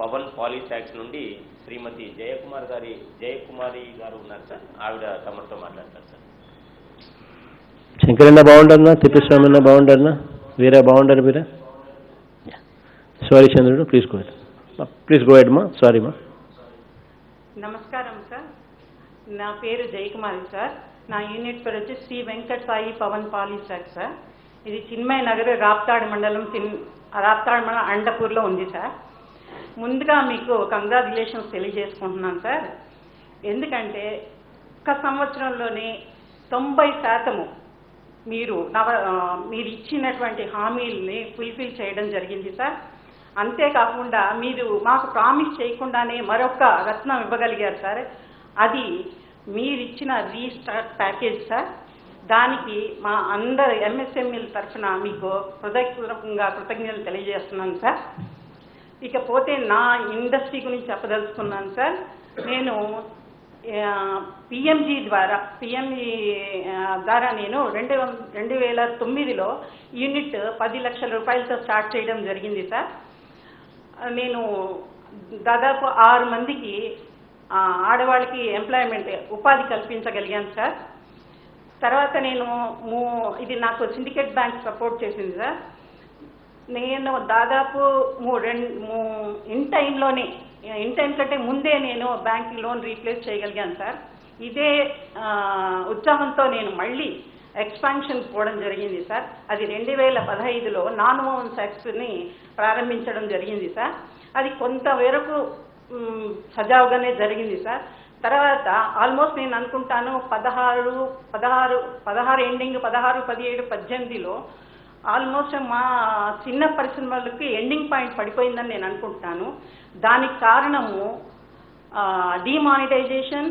Speaker 10: పవన్ పాలీసాక్స్ నుండి శ్రీమతి జయకుమారి గారు ఉన్నారు సార్. ఆవిడ తమరితో మాట్లాడతారు సార్.
Speaker 1: శంకరన్న బాగుంటారన్నా? తిప్పస్వామి అన్న బాగుంటారన్నా? వీరా బాగుంటారు? వీరా సారీ చంద్రుడు, ప్లీజ్ గో హెడ్ మా. సారీ మా.
Speaker 11: నమస్కారం సార్, నా పేరు జయకుమారి సార్. నా యూనిట్ పేరు వచ్చి శ్రీ వెంకట సాయి పవన్ పాలీసాక్స్ సార్. ఇది చిన్మయ నగర్, రాప్తాడ్ మండలం అండపూర్లో ఉంది సార్. ముందుగా మీకు కంగ్రాచులేషన్స్ తెలియజేసుకుంటున్నాను సార్. ఎందుకంటే ఒక్క సంవత్సరంలోనే 90% మీరు ఇచ్చినటువంటి హామీల్ని ఫుల్ఫిల్ చేయడం జరిగింది సార్. అంతేకాకుండా మీరు మాకు ప్రామిస్ చేయకుండానే మరొక రత్నం ఇవ్వగలిగారు సార్. అది మీరిచ్చిన రీస్టార్ట్ ప్యాకేజ్ సార్. దానికి మా అందరు ఎంఎస్ఎంఈల తరఫున మీకు కృతజ్ఞతలు తెలియజేస్తున్నాను సార్. ఇకపోతే నా ఇండస్ట్రీ గురించి చెప్పదలుచుకున్నాను సార్. నేను పిఎంజీ ద్వారా నేను 2009లో యూనిట్ 10 లక్షల రూపాయలతో స్టార్ట్ చేయడం జరిగింది సార్. నేను దాదాపు 6 మందికి ఆడవాళ్ళకి ఎంప్లాయ్మెంట్, ఉపాధి కల్పించగలిగాను సార్. తర్వాత నేను ఇది నాకు సిండికేట్ బ్యాంక్ సపోర్ట్ చేసింది సార్. నేను దాదాపు ఇన్ టైం కంటే ముందే నేను బ్యాంక్ లోన్ రీప్లేస్ చేయగలిగాను సార్. ఇదే ఉత్సాహంతో నేను మళ్ళీ ఎక్స్పాన్షన్ పోవడం జరిగింది సార్. అది 2015లో నాన్-ఓవెన్ సాక్స్ని ప్రారంభించడం జరిగింది సార్. అది కొంతవరకు సజావుగానే జరిగింది సార్. తర్వాత ఆల్మోస్ట్ నేను అనుకుంటాను 16 ఎండింగ్ 16, 17, 18లో ఆల్మోస్ట్ మా చిన్న పరిశ్రమలకి ఎండింగ్ పాయింట్ పడిపోయిందని నేను అనుకుంటున్నాను. దానికి కారణము డిమానిటైజేషన్,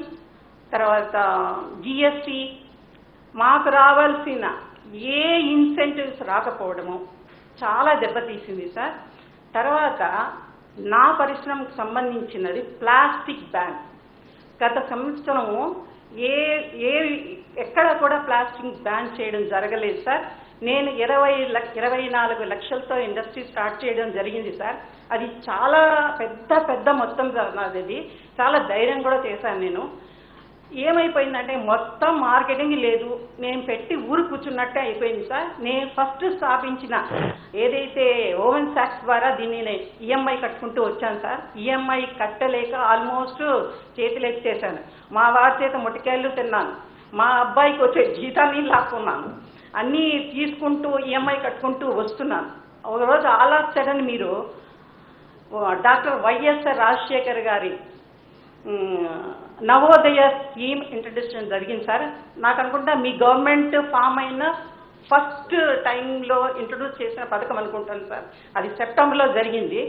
Speaker 11: తర్వాత జిఎస్టీ, మాకు రావాల్సిన ఏ ఇన్సెంటివ్స్ రాకపోవడము చాలా దెబ్బతీసింది సార్. తర్వాత నా పరిశ్రమకు సంబంధించినది ప్లాస్టిక్ బ్యాన్. గత సంవత్సరము ఎక్కడ కూడా ప్లాస్టిక్ బ్యాన్ చేయడం జరగలేదు సార్. నేను 24 లక్షలతో ఇండస్ట్రీ స్టార్ట్ చేయడం జరిగింది సార్. అది చాలా పెద్ద మొత్తం అది చాలా ధైర్యం కూడా చేశాను నేను. ఏమైపోయిందంటే మొత్తం మార్కెటింగ్ లేదు, నేను పెట్టి ఊరు కూర్చున్నట్టే అయిపోయింది సార్. నేను ఫస్ట్ స్థాపించిన ఏదైతే ఓవెన్ సాక్స్ ద్వారా దీన్ని నేను ఈఎంఐ కట్టుకుంటూ వచ్చాను సార్. ఈఎంఐ కట్టలేక ఆల్మోస్ట్ చేతులు ఎత్తేసాను. మా వారి చేత మొటికాయలు తిన్నాను, మా అబ్బాయికి వచ్చే జీతాన్ని లాక్కున్నాను, అన్నీ తీసుకుంటూ ఈఎంఐ కట్టుకుంటూ వస్తున్నాను. ఒకరోజు ఆలోచన మీరు డాక్టర్ వైఎస్ఆర్ రాజశేఖర్ గారి నవోదయ స్కీమ్ ఇంట్రడ్యూషన్ జరిగింది సార్. నాకు అనుకుంటా మీ గవర్నమెంట్ ఫామ్ అయిన ఫస్ట్ టైంలో ఇంట్రడ్యూస్ చేసిన పథకం అనుకుంటాను సార్. అది సెప్టెంబర్లో జరిగింది.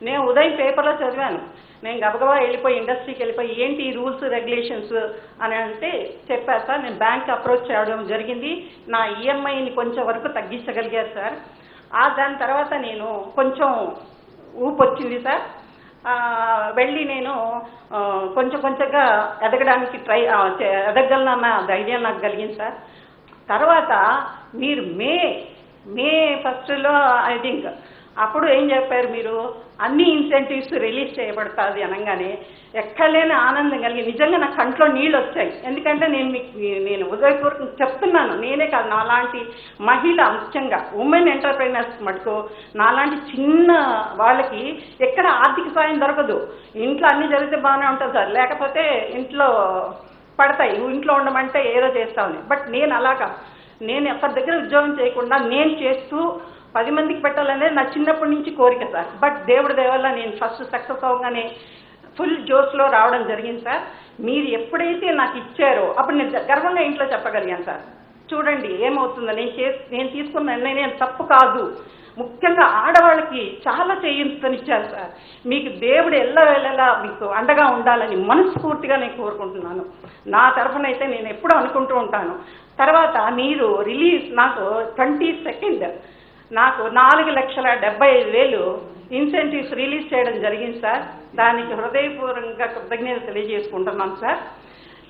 Speaker 11: నేను ఉదయం పేపర్లో చదివాను. నేను గబగబా వెళ్ళిపోయి ఇండస్ట్రీకి వెళ్ళిపోయి ఏంటి రూల్స్ రెగ్యులేషన్స్ అని అంటే చెప్పారు సార్. నేను బ్యాంక్ అప్రోచ్ చేయడం జరిగింది. నా ఈఎంఐని కొంచెం వరకు తగ్గించగలిగారు సార్. దాని తర్వాత నేను కొంచెం ఊపు వచ్చింది సార్. వెళ్ళి నేను కొంచెంగా ఎదగడానికి ఎదగలనన్న ధైర్యం నాకు కలిగింది సార్. తర్వాత మీరు మే ఫస్ట్లో ఐ థింక్ అప్పుడు ఏం చెప్పారు మీరు, అన్ని ఇన్సెంటివ్స్ రిలీజ్ చేయబడతాది అనగానే ఎక్కడలేని ఆనందం కలిగి నిజంగా నా కంట్లో నీళ్ళు వచ్చాయి. ఎందుకంటే నేను ఉదయపూర్వకం చెప్తున్నాను, నేనే కాదు నాలాంటి మహిళ ముఖ్యంగా ఉమెన్ ఎంటర్ప్రైనర్స్ మటుకు నాలాంటి చిన్న వాళ్ళకి ఎక్కడ ఆర్థిక సాయం దొరకదు. ఇంట్లో అన్ని జరిగితే బాగానే ఉంటుంది సార్, లేకపోతే ఇంట్లో పడతాయి, ఇంట్లో ఉండమంటే ఏదో చేస్తామని. బట్ నేను అలాగా నేను ఎవరి దగ్గర ఉద్యోగం చేయకుండా నేను చేస్తూ 10 మందికి పెట్టాలనేది నా చిన్నప్పటి నుంచి కోరిక సార్. బట్ దేవుడి దయ వల్ల నేను ఫస్ట్ సక్సెస్ అవగానే ఫుల్ జోష్లో రావడం జరిగింది సార్. మీరు ఎప్పుడైతే నాకు ఇచ్చారో అప్పుడు నేను గర్వంగా ఇంట్లో చెప్పగలిగాను సార్. చూడండి ఏమవుతుందో, నేను తీసుకున్న నిర్ణయం తప్పు కాదు. ముఖ్యంగా ఆడవాళ్ళకి చాలా చేయించనిచ్చారు సార్. మీకు దేవుడు ఎల్లవేళలా మీకు అండగా ఉండాలని మనస్ఫూర్తిగా నేను కోరుకుంటున్నాను. నా తరఫునైతే నేను ఎప్పుడూ అనుకుంటూ ఉంటాను. తర్వాత మీరు రిలీజ్ నాకు 22nd నాకు 4,70,5,000 ఇన్సెంటివ్స్ రిలీజ్ చేయడం జరిగింది సార్. దానికి హృదయపూర్వకంగా కృతజ్ఞతలు తెలియజేసుకుంటున్నాను సార్.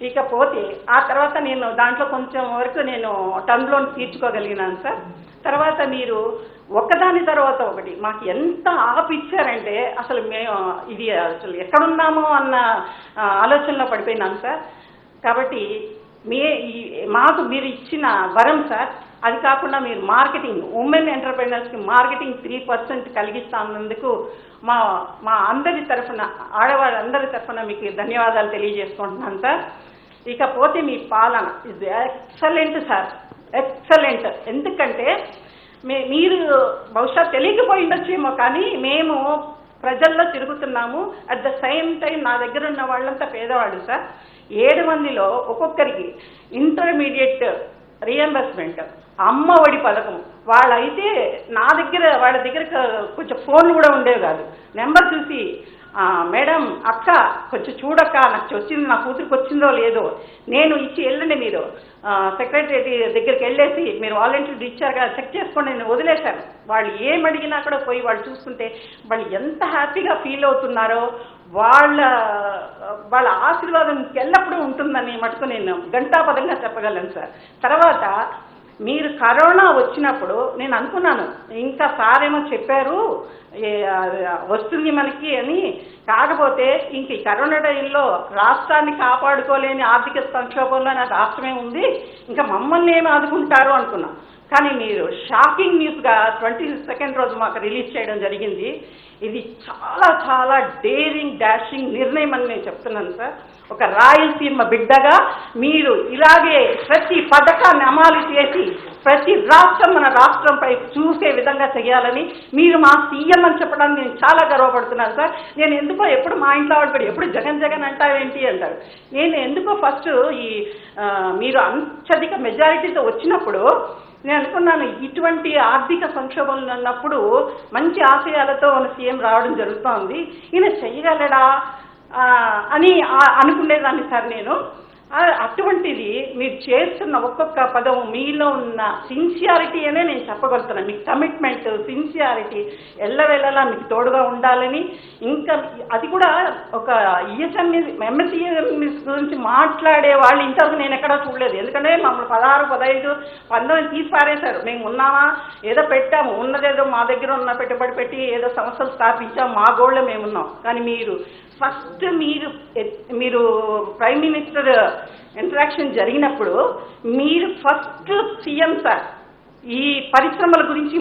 Speaker 11: ఇకపోతే ఆ తర్వాత నేను దాంట్లో కొంచెం వరకు నేను టర్మ్ లోన్ తీర్చుకోగలిగినాను సార్. తర్వాత మీరు ఒకదాని తర్వాత ఒకటి మాకు ఎంత ఆపిచ్చారంటే అసలు మేము ఇది అసలు ఎక్కడున్నామో అన్న ఆలోచనలో పడిపోయినాను సార్. కాబట్టి మాకు మీరు ఇచ్చిన వరం సార్. అది కాకుండా మీరు మార్కెటింగ్ ఉమెన్ ఎంటర్ప్రైనర్స్కి మార్కెటింగ్ 3% కలిగిస్తానందుకు మా అందరి తరఫున ఆడవాళ్ళందరి తరఫున మీకు ధన్యవాదాలు తెలియజేసుకుంటున్నాను సార్. ఇకపోతే మీ పాలన ఇది ఎక్సలెంట్ సార్, ఎక్సలెంట్. ఎందుకంటే మీరు బహుశా తెలియకపోయి ఉండొచ్చేమో కానీ మేము ప్రజల్లో తిరుగుతున్నాము. అట్ ద సేమ్ టైం నా దగ్గర ఉన్న వాళ్ళంతా పేదవాళ్ళు సార్. 7 మందిలో ఒక్కొక్కరికి ఇంటర్మీడియట్ రీఎంబర్స్మెంట్, అమ్మఒడి పథకం. వాళ్ళైతే వాళ్ళ దగ్గర కొంచెం ఫోన్లు కూడా ఉండేవి కాదు. నెంబర్ చూసి మేడం అక్క కొంచెం చూడక్క నాకు వచ్చింది, నా కూతురికి వచ్చిందో లేదో నేను ఇచ్చి వెళ్ళండి, మీరు సెక్రటరీ దగ్గరికి వెళ్ళేసి మీరు వాలంటీర్ ఇచ్చారు కదా చెక్ చేసుకోండి నేను వదిలేశాను. వాళ్ళు ఏమడిగినా కూడా పోయి వాళ్ళు చూసుకుంటే వాళ్ళు ఎంత హ్యాపీగా ఫీల్ అవుతున్నారో వాళ్ళ ఆశీర్వాదం ఎల్లప్పుడూ ఉంటుందని మటుకు నేను ఘంటాపదంగా చెప్పగలను సార్. తర్వాత మీరు కరోనా వచ్చినప్పుడు నేను అనుకున్నాను ఇంకా సార్ ఏమో చెప్పారు వస్తుంది మనకి అని, కాకపోతే ఇంక ఈ కరోనా టైంలో రాష్ట్రాన్ని కాపాడుకోలేని ఆర్థిక సంక్షోభంలో నా రాష్ట్రమే ఉంది, ఇంకా మమ్మల్ని ఏమి ఆదుకుంటారు అనుకున్నాం. కానీ మీరు షాకింగ్ న్యూస్గా 22nd రోజు మాకు రిలీజ్ చేయడం జరిగింది. ఇది చాలా చాలా డేరింగ్ డాషింగ్ నిర్ణయం అని నేను చెప్తున్నాను సార్. ఒక రాయలసీమ బిడ్డగా మీరు ఇలాగే ప్రతి పథకాన్ని అమలు చేసి ప్రతి రాష్ట్రం మన రాష్ట్రంపై చూసే విధంగా చేయాలని మీరు మా సీఎం అని చెప్పడానికి నేను చాలా గర్వపడుతున్నాను సార్. నేను ఎందుకో ఎప్పుడు మా ఇంట్లో వాడు ఎప్పుడు జగన్ జగన్ అంటావేంటి అంటారు. నేను ఎందుకో ఫస్ట్ మీరు అత్యధిక మెజారిటీతో వచ్చినప్పుడు నేను అనుకున్నాను ఇటువంటి ఆర్థిక సంక్షోభంలో ఉన్నప్పుడు మంచి ఆశయాలతో మన సీఎం రావడం జరుగుతోంది, ఈయన చెయ్యగలడా అని అనుకునేదాన్ని సార్ నేను. అటువంటిది మీరు చేస్తున్న ఒక్కొక్క పదం మీలో ఉన్న సిన్సియారిటీ అనే నేను చెప్పగలుగుతున్నాను. మీకు కమిట్మెంట్, సిన్సియారిటీ ఎల్లవేళలా మీకు తోడుగా ఉండాలని, ఇంకా అది కూడా ఒక ఎంఎస్ఈఎంఎస్ గురించి మాట్లాడే వాళ్ళు ఇంతవరకు నేను ఎక్కడా చూడలేదు. ఎందుకంటే మమ్మల్ని 16, 15, 19 తీసి పారేశారు. మేము ఉన్నామా, ఏదో పెట్టాము, ఉన్నదేదో మా దగ్గర ఉన్న పెట్టుబడి పెట్టి ఏదో సంస్థలు స్థాపించాము, మా గోళ్ళే మేమున్నాం. కానీ మీరు ఫస్ట్ మీరు ప్రైమ్ మినిస్టర్ ఇంటరాక్షన్ జరిగినప్పుడు మీరు ఫస్ట్ సీఎం సార్ ఈ పరిశ్రమల గురించి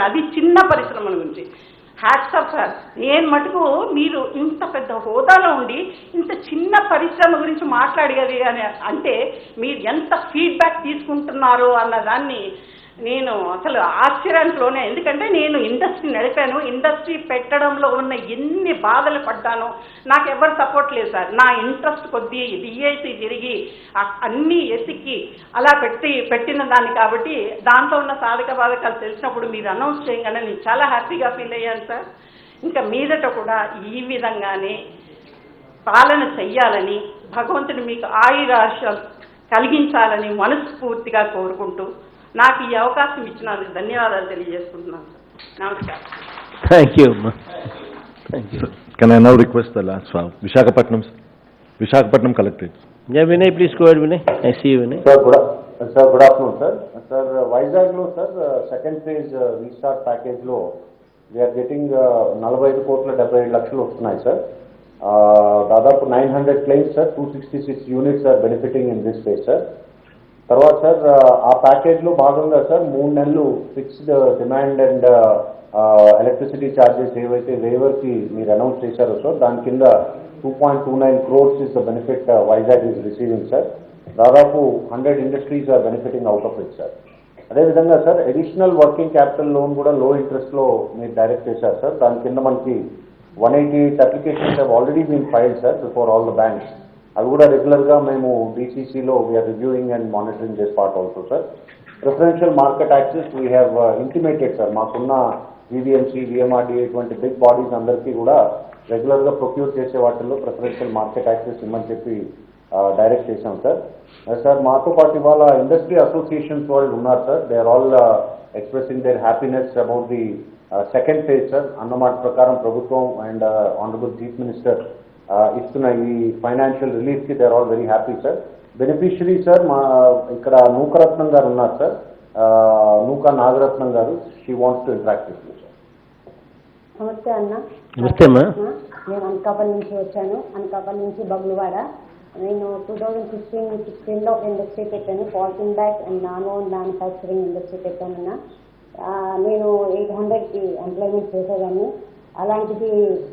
Speaker 11: అది చిన్న పరిశ్రమల గురించి. Hats off sir. నేను మటుకు మీరు ఇంత పెద్ద హోదాలో ఉండి ఇంత చిన్న పరిశ్రమ గురించి మాట్లాడగలి అని అంటే మీరు ఎంత ఫీడ్బ్యాక్ తీసుకుంటున్నారు అన్నదాన్ని నేను అసలు ఆశ్చర్యంలోనే. ఎందుకంటే నేను ఇండస్ట్రీ నడిపాను, ఇండస్ట్రీ పెట్టడంలో ఉన్న ఎన్ని బాధలు పడ్డానో నాకు ఎవరు సపోర్ట్ లేదు సార్. నా ఇంట్రెస్ట్ కొద్దీ డిఐసి తిరిగి అన్నీ ఎతికి అలా పెట్టిన దాన్ని కాబట్టి దాంట్లో ఉన్న సాధక బాధకాలు తెలిసినప్పుడు మీరు అనౌన్స్ చేయగానే నేను చాలా హ్యాపీగా ఫీల్ అయ్యాను సార్. ఇంకా మీదట కూడా ఈ విధంగానే పాలన చెయ్యాలని భగవంతుడు మీకు ఆయురారోగ్యాలు కలిగించాలని మనస్ఫూర్తిగా కోరుకుంటూ నాకు ఈ అవకాశం ఇచ్చినందుకు ధన్యవాదాలు తెలియజేసుకుంటున్నాను సార్. నమస్కారం.
Speaker 1: థ్యాంక్ యూ అమ్మా. Thank you.
Speaker 2: Can I now request the last one? Visakhapatnam Collectorate.
Speaker 1: Yeah, Vinay, please go ahead, Vinay. I see you, Vinay.
Speaker 12: Sir, good afternoon, sir. Sir, Vizag lo, sir, second phase restart package lo, we are getting 45 కోట్ల 75 లక్షలు వస్తున్నాయి సార్. దాదాపు 900 claims sir, 266 units are benefiting in this phase sir. తర్వాత సార్ ఆ ప్యాకేజ్లో భాగంగా సార్ 3 నెలలు fixed demand and electricity charges ఏవైతే వేవర్కి మీరు అనౌన్స్ చేశారో సార్ దాని కింద 2.29 crores is the benefit Vizag is receiving sir. దాదాపు 100 industries are benefiting out of it sir. అదేవిధంగా sir additional working capital loan కూడా లో ఇంట్రెస్ట్లో మీరు డైరెక్ట్ చేశారు సార్. దాని కింద మనకి 188 applications have already been filed sir before all the banks. అవి కూడా రెగ్యులర్గా మేము బీసీసీలో వీఆర్ రివ్యూయింగ్ అండ్ మానిటరింగ్ చేసే part also sir. Preferential market access we have intimated sir. మాకున్న వివిఎంసీ, విఎంఆర్డీఏ ఇటువంటి బిగ్ బాడీస్ అందరికీ కూడా రెగ్యులర్గా ప్రొక్యూర్ చేసే వాటిల్లో ప్రిఫరెన్షియల్ మార్కెట్ యాక్సెస్ ఇమ్మని చెప్పి డైరెక్ట్ చేశాం సార్. సార్ మాతో పాటు ఇవాళ ఇండస్ట్రీ అసోసియేషన్స్ వాళ్ళు ఉన్నారు sir. They are all expressing their happiness about the second phase sir. అన్నమాట ప్రకారం ప్రభుత్వం అండ్ ఆనరబుల్ చీఫ్ మినిస్టర్ ఇస్తున్న ఈ ఫైనాన్షియల్ రిలీఫ్కి they are all very happy sir. Beneficiary sir మా ఇక్కడ నూకరత్నం గారు ఉన్నారు సార్, నూకా నాగరత్నం గారు. She wants to interact with you sir.
Speaker 13: నమస్తే అన్న.
Speaker 1: నమస్తే అమ్మా.
Speaker 13: నేను అనకాపల్లి నుంచి వచ్చాను. అనకాపల్లి నుంచి బగులువాడ. నేను 2016లో ఒక ఇండస్ట్రీ పెట్టాను, polythene bags and non woven manufacturing industry పెట్టానన్నా. నేను 800కి ఎంప్లాయ్మెంట్ చేసేదాన్ని. అలాంటిది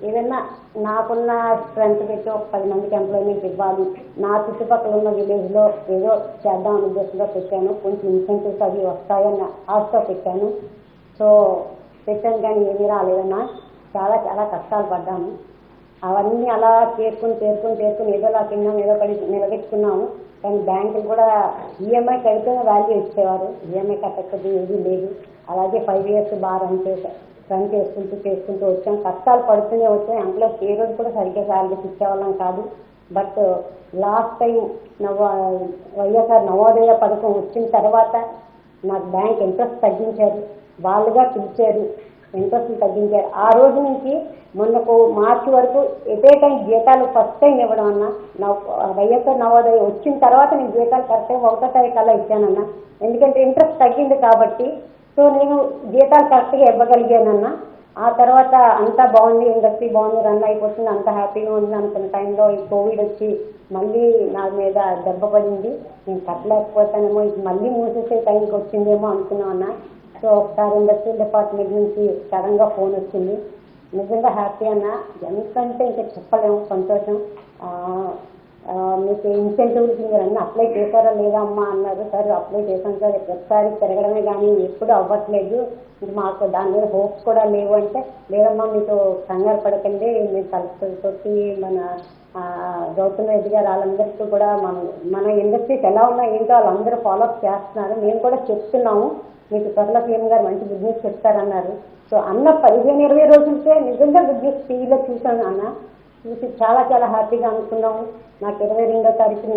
Speaker 13: ఏదైనా నాకున్న స్ట్రెంత్ పెట్టి ఒక 10 మందికి ఎంప్లాయ్మెంట్ ఇవ్వాలి, నా చుట్టుపక్కల ఉన్న విలేజ్లో ఏదో చేద్దామని ఉద్దేశంలో పెట్టాను. కొంచెం ఇన్సెంటివ్స్ అవి వస్తాయన్న ఆశతో పెట్టాను. సో పెట్టాను కానీ ఏమీ రాలేదన్నా. చాలా చాలా కష్టాలు పడ్డాను. అవన్నీ అలా చేరుకుని ఏదోలా తిన్నాం, ఏదో నిలబెట్టుకున్నాము. కానీ బ్యాంకులు కూడా ఈఎంఐ కడితేనే వాల్యూ ఇచ్చేవారు, ఈఎంఐ కట్టకపోతే ఏదీ లేదు. అలాగే 5 years బాగా రన్ చేసుకుంటూ వచ్చాం. కష్టాలు పడుతూనే వచ్చాం. ఎంప్లాయ్స్ ఏ రోజు కూడా సరిగ్గా శాలరీస్ ఇచ్చేవాళ్ళం కాదు. But last time YSR Navodaya పథకం వచ్చిన తర్వాత నాకు బ్యాంక్ ఇంట్రెస్ట్ తగ్గించారు, వాళ్ళుగా పిలిచారు, ఇంట్రెస్ట్ తగ్గించారు. ఆ రోజు నుంచి మొన్నకు మార్చి వరకు ఎటే టైం జీతాలు ఫస్ట్ టైం ఇవ్వడం అన్న. వైఎస్ఆర్ నవోదయ వచ్చిన తర్వాత నేను జీతాలు కరెక్ట్గా 1వ తారీఖు అలా ఇచ్చానన్నా. ఎందుకంటే ఇంట్రెస్ట్ తగ్గింది కాబట్టి. సో నేను జీతాలు కరెక్ట్గా ఇవ్వగలిగానన్నా. ఆ తర్వాత అంతా బాగుంది, ఇండస్ట్రీ బాగుంది, రన్ అయిపోతుంది, అంత హ్యాపీగా ఉంది అనుకున్న టైంలో ఈ కోవిడ్ వచ్చి మళ్ళీ నా మీద దెబ్బ పడింది. నేను కట్టలేకపోతానేమో, ఇది మళ్ళీ మూసేసే టైంకి వచ్చిందేమో అనుకున్నామన్నా. సో ఒకసారి ఇండస్ట్రియల్ డిపార్ట్మెంట్ నుంచి సడన్గా ఫోన్ వచ్చింది. నిజంగా హ్యాపీ అన్న, ఎంతంటే ఇంకా చెప్పలేము సంతోషం. మీకు ఇన్సెంటివ్స్ మీరు అన్నీ అప్లై చేశారా లేదా అమ్మా అన్నారు. సార్ అప్లై చేశాను సార్, ప్రతిసారి తిరగడమే కానీ ఎప్పుడు అవ్వట్లేదు, మాకు దాని మీద హోప్స్ కూడా లేవు అంటే, లేదమ్మా మీకు కంగారు పడకండి, మీరు కలెక్టర్ తోటి మన గౌతమ్ రెడ్డి గారు వాళ్ళందరికీ కూడా మన ఇండస్ట్రీస్ ఎలా ఉన్నా ఏంటో వాళ్ళందరూ ఫాలోఅప్ చేస్తున్నారు, మేము కూడా చెప్తున్నాము, మీకు త్వరలో సీఎం గారు మంచి గుడ్ న్యూస్ చెప్తారన్నారు. సో అన్న 15-20 రోజులకే నిజంగా గుడ్ న్యూస్ టీవీలో చూసాను అన్న. చూసి చాలా చాలా హ్యాపీగా అనుకున్నాము. నాకు 22వ తారీఖున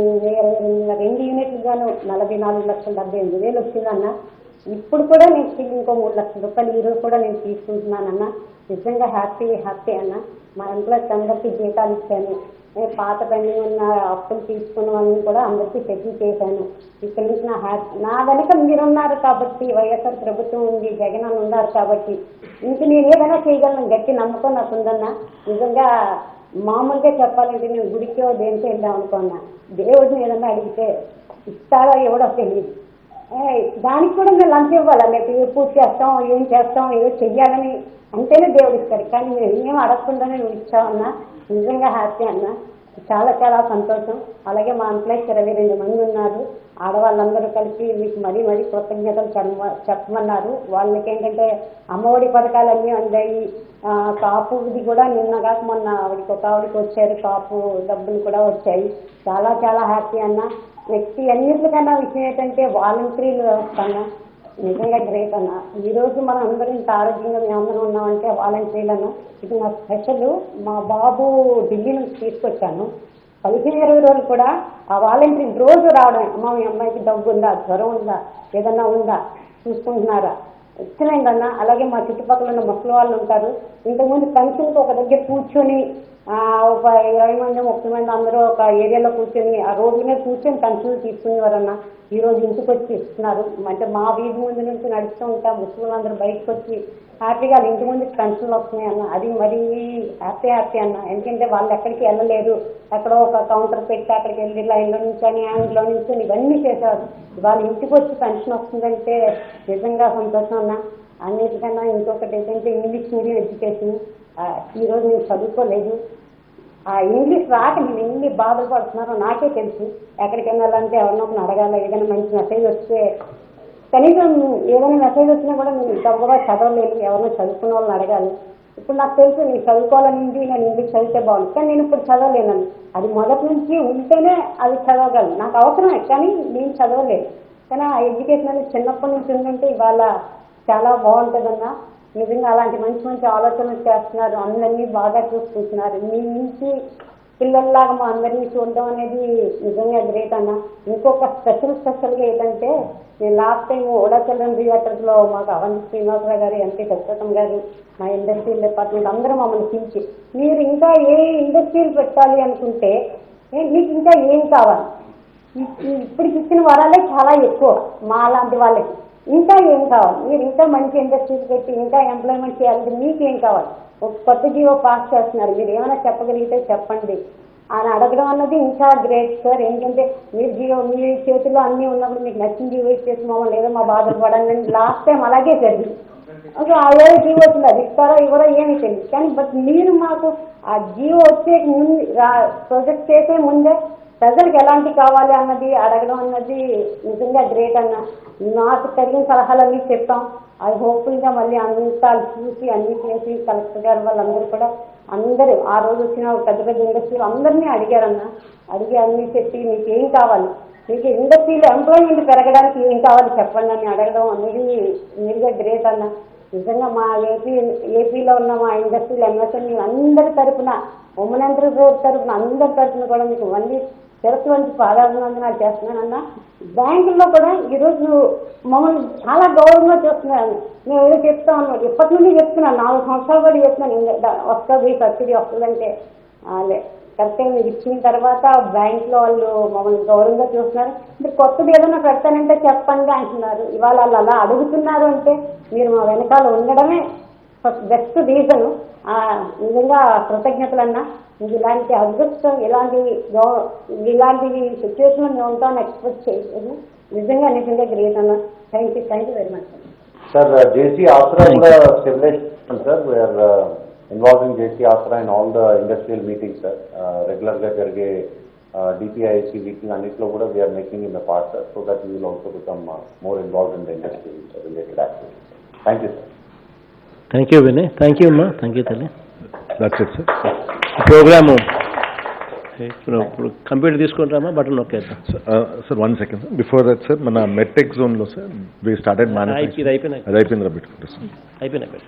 Speaker 13: 2 యూనిట్లు గాను 44,78,000 వచ్చిందన్న. ఇప్పుడు కూడా నేను ఇంకో 3 లక్షల రూపాయలు ఈరోజు కూడా నేను తీసుకుంటున్నానన్న. నిజంగా హ్యాపీ అన్న. మా ఎంప్లాయీస్ అందరికీ జీతాలు ఇచ్చాను, పాత పెండింగ్ ఉన్న అప్పులు తీసుకున్న వాళ్ళని కూడా అందరికీ సెటిల్ చేశాను. ఇక్కడ నుంచి నా వెనక మీరున్నారు కాబట్టి, వైఎస్ఆర్ ప్రభుత్వం ఉంది, జగన్ అని ఉన్నారు కాబట్టి ఇంక నేను ఏదైనా చేయగలను గట్టి నమ్మకం నాకు ఉందన్న. నిజంగా మామూలుగా చెప్పాలంటే నేను గుడికో దేనికో వెళ్దాం అనుకున్నా, దేవుడిని ఏదన్నా అడిగితే ఇస్తాడో ఎవడో తెలియదు, దానికి కూడా మేము లంచం ఇవ్వాలి, లేకపోతే పూజ చేస్తాం, ఏం చేస్తాం, ఏదో చెయ్యాలని అంటేనే దేవుడు ఇస్తాడు. కానీ మేము ఏం అడగకుండానే నువ్వు ఇచ్చావన్నా. నిజంగా హ్యాపీ అన్న, చాలా చాలా సంతోషం. అలాగే మా ఎంప్లాయీస్ 22 మంది ఉన్నారు, ఆడవాళ్ళందరూ కలిపి మీకు మరీ కృతజ్ఞతలు చెప్పమన్నారు. వాళ్ళకి ఏంటంటే అమ్మఒడి పథకాలన్నీ అందాయి, కాపుది కూడా నిన్నగా మొన్న ఆవిడకి వచ్చారు, కాపు డబ్బులు కూడా వచ్చాయి. చాలా చాలా హ్యాపీ అన్న. నెక్స్ట్ అన్నింటికన్నా విషయం ఏంటంటే వాలంటీర్ల వ్యవస్థ అన్న, నిజంగా గ్రేట్ అన్న. ఈరోజు మనం అందరం ఇంత ఆరోగ్యంగా మేమందరం ఉన్నామంటే వాలంటీర్లు అన్న. ఇది నా స్పెషల్. మా బాబు ఢిల్లీ నుంచి తీసుకొచ్చాను, 15-20 రోజులు కూడా ఆ వాలంటీర్ రోజు రావడం, అమ్మ మీ అమ్మాయికి దగ్గు ఉందా, జ్వరం ఉందా, ఏదన్నా ఉందా, చూసుకుంటున్నారా, ఎక్సలెంట్ అన్న. అలాగే మా చుట్టుపక్కల ఉన్న ముసలి వాళ్ళు ఉంటారు, ఇంతకుముందు పెన్షన్కి ఒక దగ్గర కూర్చొని ఒక 20 మంది 30 మంది అందరూ ఒక ఏరియాలో కూర్చొని ఆ రోడ్ల మీద కూర్చొని పెన్షన్లు తీసుకునేవారన్న. ఈరోజు ఇంటికి వచ్చి ఇస్తున్నారు. అంటే మా వీధి ముందు నుంచి నడుస్తూ ఉంటాం, ముస్లింలు అందరూ బయటకు వచ్చి హ్యాపీగా ఇంటి ముందు పెన్షన్లు వస్తున్నాయి అన్న. అది మరీ హ్యాపీ అన్న. ఎందుకంటే వాళ్ళు ఎక్కడికి వెళ్ళలేరు, ఎక్కడో ఒక కౌంటర్ పెట్టి అక్కడికి వెళ్ళి లైన్లో నుంచి అని యాంగ్లో నుంచి ఇవన్నీ చేసేవారు. వాళ్ళు ఇంటికి వచ్చి పెన్షన్ వస్తుందంటే నిజంగా సంతోషం అన్న. అన్నిటికన్నా ఇంకొకటి ఏంటంటే ఇంగ్లీష్ మీడియం ఎడ్యుకేషన్. ఈరోజు నేను చదువుకోలేదు, ఆ ఇంగ్లీష్ రాక నేను ఎన్ని బాధలు పడుతున్నారో నాకే తెలుసు. ఎక్కడికి వెళ్ళాలంటే ఎవరినో ఒకరిని అడగాలి, ఏదైనా మంచి మెసేజ్ వస్తే కనీసం ఏదైనా మెసేజ్ వచ్చినా కూడా నేను గొప్పగా చదవలేదు, ఎవరైనా చదువుకున్న వాళ్ళని అడగాలి. ఇప్పుడు నాకు తెలుసు నేను చదువుకోవాలని నేను ఇంగ్లీష్ చదివితే బాగుంది, కానీ నేను ఇప్పుడు చదవలేనని. అది మొదటి నుంచి ఉంటేనే అది చదవగలను, నాకు అవసరమే, కానీ నేను చదవలేదు. కానీ ఆ ఎడ్యుకేషన్ అనేది చిన్నప్పటి నుంచి ఉందంటే ఇవాళ చాలా బాగుంటుందన్న. నిజంగా అలాంటి మంచి ఆలోచనలు చేస్తున్నారు, అందరినీ బాగా చూసుకుంటున్నారు. మీ నుంచి పిల్లల్లాగా మా అందరినీ చూడడం అనేది నిజంగా గ్రేట్ అన్న. ఇంకొక స్పెషల్గా ఏంటంటే, నేను లాస్ట్ టైం ఓడా చిల్డ్రన్ థియేటర్లో మాకు అవంతి శ్రీనివాసరావు గారు, ఎంపీ సత్యతం గారు, మా ఇండస్ట్రియల్ డిపార్ట్మెంట్ అందరూ మమ్మల్ని పిలిచి, మీరు ఇంకా ఏ ఇండస్ట్రీలు పెట్టాలి అనుకుంటే మీకు ఇంకా ఏం కావాలి, ఇప్పటికి ఇచ్చిన వరాలే చాలా ఎక్కువ మా లాంటి వాళ్ళకి, ఇంకా ఏం కావాలి, మీరు ఇంకా మంచి ఇండస్ట్రీస్ పెట్టి ఇంకా ఎంప్లాయ్మెంట్ చేయాలంటే మీకేం కావాలి, ఒక కొత్త జీవో పాస్ చేస్తున్నారు, మీరు ఏమైనా చెప్పగలిగితే చెప్పండి అని అడగడం అన్నది ఇంకా గ్రేట్ సార్. ఎందుకంటే మీ చేతిలో అన్నీ ఉన్నప్పుడు మీకు నచ్చిన జీవో ఇచ్చేసి మమ్మల్ని ఏదో మా బాధలు పడండి. లాస్ట్ టైం అలాగే జరిగింది. ఏదో జీవో వచ్చింది, అది ఇస్తారో ఇవ్వరో ఏమీ తెలియదు, కానీ బట్ మీరు మాకు ఆ జీవో వచ్చే ముందు ప్రొజెక్ట్ చేసే ముందే ప్రజలకు ఎలాంటి కావాలి అన్నది అడగడం అన్నది నిజంగా గ్రేట్ అన్న. నాకు తగిన సలహాలన్నీ చెప్పాం, అది హోప్ఫుల్గా మళ్ళీ అంతా చూసి అన్నీ చేసి కలెక్టర్ గారు వాళ్ళందరూ కూడా అందరూ ఆ రోజు వచ్చిన పెద్ద ఇండస్ట్రీలు అందరినీ అడిగారన్న. అడిగి అన్నీ చెప్పి మీకు ఏం కావాలి, మీకు ఇండస్ట్రీలో ఎంప్లాయ్మెంట్ పెరగడానికి ఏం కావాలి చెప్పండి అని అడగడం అనేది మీరుగా గ్రేట్ అన్న. నిజంగా మా ఏపీలో ఉన్న మా ఇండస్ట్రీలు ఎంఎస్ఎంఈ అందరి తరఫున, ఉమెన్ ఎంటర్ప్రైజ్ తరఫున అందరి తరఫున కూడా మీకు మళ్ళీ తిరుపతి పాదాభివందనాలు చేస్తున్నానన్న. బ్యాంకుల్లో కూడా ఈరోజు మమ్మల్ని చాలా గౌరవంగా చూస్తున్నాను. నేను ఏదో చెప్తా ఉన్నాను, ఇప్పటి నుండి చెప్తున్నాను, 4 సంవత్సరాలు కూడా చెప్తున్నాను వస్తుంది సబ్సిడీ వస్తుందంటే కరెక్ట్గా మీరు ఇచ్చిన తర్వాత బ్యాంకులో వాళ్ళు మమ్మల్ని గౌరవంగా చూస్తున్నారు. మీరు కొత్తది ఏదైనా పెడతానంటే చెప్పండి అంటున్నారు. ఇవాళ వాళ్ళు అలా అడుగుతున్నారు అంటే మీరు మా వెనకాల ఉండడమే బెస్ట్ రీజన్. నిజంగా కృతజ్ఞతలన్నా. మీకు ఇలాంటి అదృష్టం ఇలాంటి సిచ్యువేషన్ మేము ఉంటామని ఎక్స్పెక్ట్ చేయలేదు. నిజంగా గ్రేట్ అన్న. Thank you very much.
Speaker 12: Sir JC Aasara కూడా stabilise sir. We're involving JC Aasara in all the industrial meetings sir. రెగ్యులర్గా జరిగే DPIIC మీటింగ్ అన్నింటిలో కూడా we're making in the part sir. So that you will also become more involved in the industry related activities. Thank you sir.
Speaker 1: Thank you Vinay. Thank you అమ్మా. థ్యాంక్ యూ తల్లి.
Speaker 2: That's it sir.
Speaker 1: ప్రోగ్రాము ఇప్పుడు కంప్యూటర్ తీసుకుంటామా button నొక్కేద్దాం.
Speaker 2: Sir 1 second sir. Before that sir మన మెడ్టెక్ జోన్లో సార్ వి స్టార్టెడ్ మ్యానుఫ్యాక్చరింగ్. అది అయిపోయింది పెట్టుకుంటారు సార్.
Speaker 1: అయిపోయినాయి.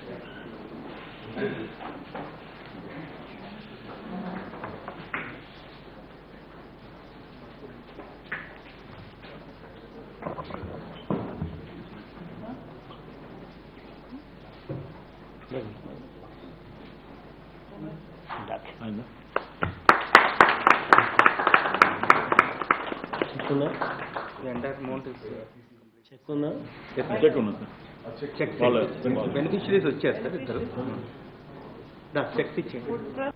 Speaker 6: బెనిఫిషరీస్ వచ్చారు సార్ ఇద్దరు. చెక్స్ ఇచ్చేయండి.